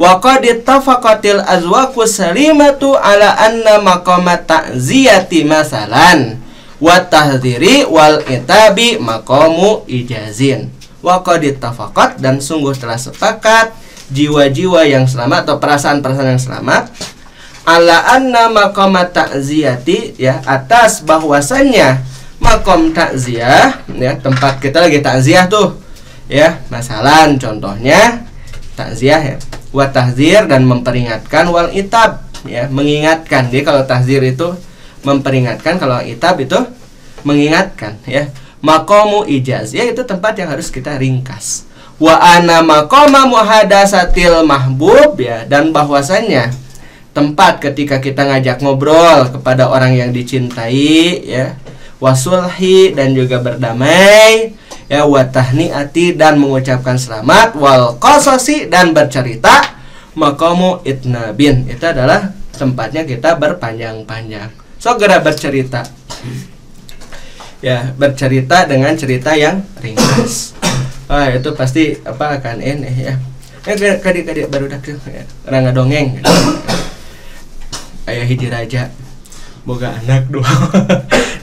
Wa qad ittafaqatil azwaqus salimatu ala anna maqamat ta'ziyati masalan wa tahdhiri wal itabi maqamu ijazin. Wa qad ittafaqat dan sungguh telah sepakat jiwa-jiwa yang selamat atau perasaan-perasaan yang selamat ala anna maqamat ta'ziyati ya atas bahwasannya maqam takziah ya tempat kita lagi takziah tuh ya masalan contohnya takziah ya wa tahzir dan memperingatkan wal itab ya mengingatkan. Jadi kalau tahzir itu memperingatkan, kalau itab itu mengingatkan ya. Maqamu ijaz ya itu tempat yang harus kita ringkas. Wa ana maqama muhadasatil mahbub ya dan bahwasannya tempat ketika kita ngajak ngobrol kepada orang yang dicintai ya wasulhi dan juga berdamai ya wa tahniati dan mengucapkan selamat wal qasasi dan bercerita maqamu itnabin itu adalah tempatnya kita berpanjang-panjang. Segera bercerita ya bercerita dengan cerita yang ringkas. Itu pasti apa akan ini ya. Kadik-kadik baru dak ya. Orang ngadongeng gitu. Ayah hiji raja boga anak dua.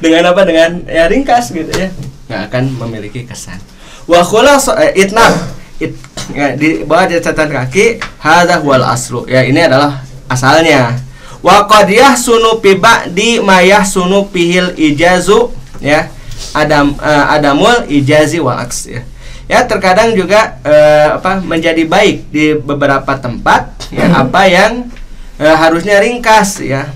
Dengan apa? Dengan ya ringkas gitu ya. Nggak akan memiliki kesan. Wa khulas itnab ya, di bawah catatan kaki hadza wal aslu. Ya ini adalah asalnya. Wa qad yahsunu fi ba'di ma yahsunu fihil ijazu ya adamul ijazi wal aks ya. Ya terkadang juga menjadi baik di beberapa tempat ya apa yang harusnya ringkas ya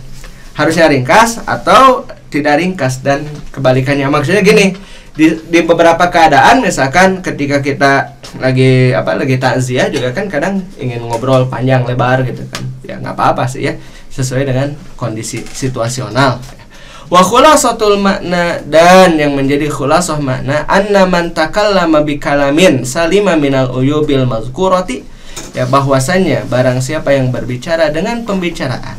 harusnya ringkas atau tidak ringkas dan kebalikannya. Maksudnya gini di beberapa keadaan misalkan ketika kita lagi takziah juga kan kadang ingin ngobrol panjang lebar gitu kan ya nggak apa-apa sih ya sesuai dengan kondisi situasional. Wa khulasatul makna dan yang menjadi khulasah makna anna man takallama bi kalamin salima minal uyubil mazkurati ya bahwasannya barang siapa yang berbicara dengan pembicaraan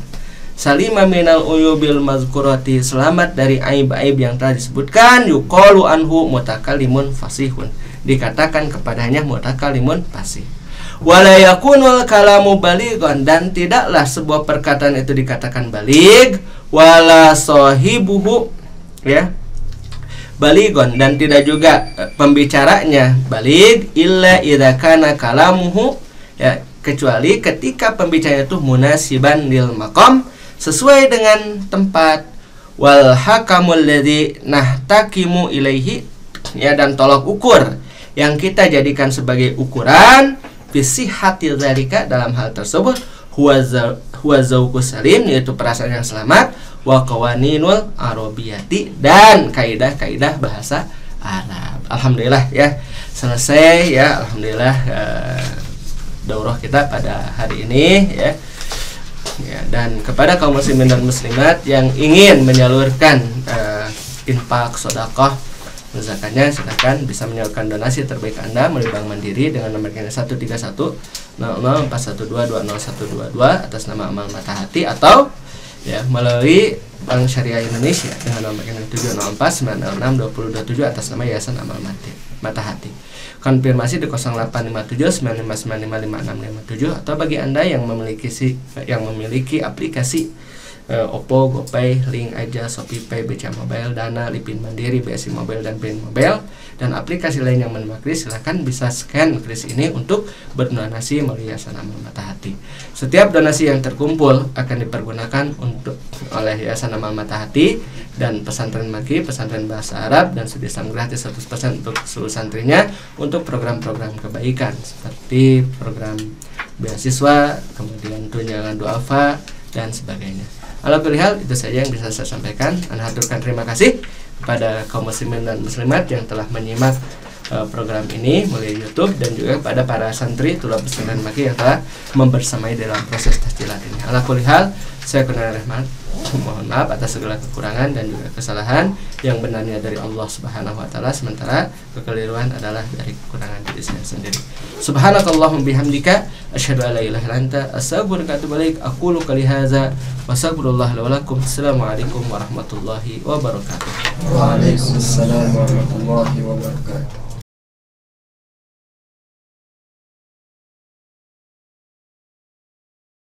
salima minal uyubil mazkurati selamat dari aib-aib yang telah disebutkan yuqalu anhu mutakallimun fasihun dikatakan kepadanya mutakallimun fasih. Wala yakunul kalamu balighan dan tidaklah sebuah perkataan itu dikatakan baligh wala sahibuhu ya balighan dan tidak juga pembicaranya baligh illa idza kana kalamuhu ya kecuali ketika pembicaranya itu munasiban lil maqam sesuai dengan tempat wal hakamul ladzi nahtakimu ilaihi ya dan tolok ukur yang kita jadikan sebagai ukuran fisihati dzalika dalam hal tersebut huwa zauqus salim yaitu perasaan yang selamat wa qawaninul arabiyati dan kaidah-kaidah bahasa Arab. Alhamdulillah ya selesai ya alhamdulillah daurah kita pada hari ini ya. Ya dan kepada kaum muslimin dan muslimat yang ingin menyalurkan infak sedekah zakatnya silakan bisa menyalurkan donasi terbaik Anda melalui Bank Mandiri dengan nomor rekening 1310041222012 atas nama Amal Mata Hati atau ya melalui Bank Syariah Indonesia dengan nomor rekening 704966227 atas nama Yayasan Amal Mata Hati. Konfirmasi di 085795955657 atau bagi Anda yang memiliki aplikasi Oppo, GoPay, Link Aja, ShopeePay, BCA Mobile, Dana, Lipin Mandiri, BSI Mobile, dan BRI Mobile, dan aplikasi lain yang menerima kris, silahkan bisa scan kris ini untuk berdonasi melalui Yayasan Amal Mata Hati. Setiap donasi yang terkumpul akan dipergunakan oleh Yayasan Amal Mata Hati dan pesantren Maki, pesantren bahasa Arab, dan studi Islam gratis 100% untuk seluruh santrinya untuk program-program kebaikan seperti program beasiswa, kemudian tunjangan duafa, dan sebagainya. Alhamdulillah, itu saja yang bisa saya sampaikan. Ana haturkan terima kasih kepada kaum muslimin dan muslimat yang telah menyimak program ini melalui YouTube, dan juga kepada para santri tulab pesantren Maki yang telah membersamai dalam proses tasjilat ini. Alhamdulillah, saya Kurnia Rahmat, mohon maaf atas segala kekurangan dan juga kesalahan. Yang benarnya dari Allah Subhanahu wa taala, sementara kekeliruan adalah dari kekurangan diri saya sendiri. Subhanakallahumma bihamdika asyhadu an la ilaha illa anta astaghfiruka wa atubu ilaik. Aqulu qouli hadza wa astaghfirullah li wa lakum. Assalamualaikum warahmatullahi wabarakatuh. Waalaikumsalam warahmatullahi wabarakatuh.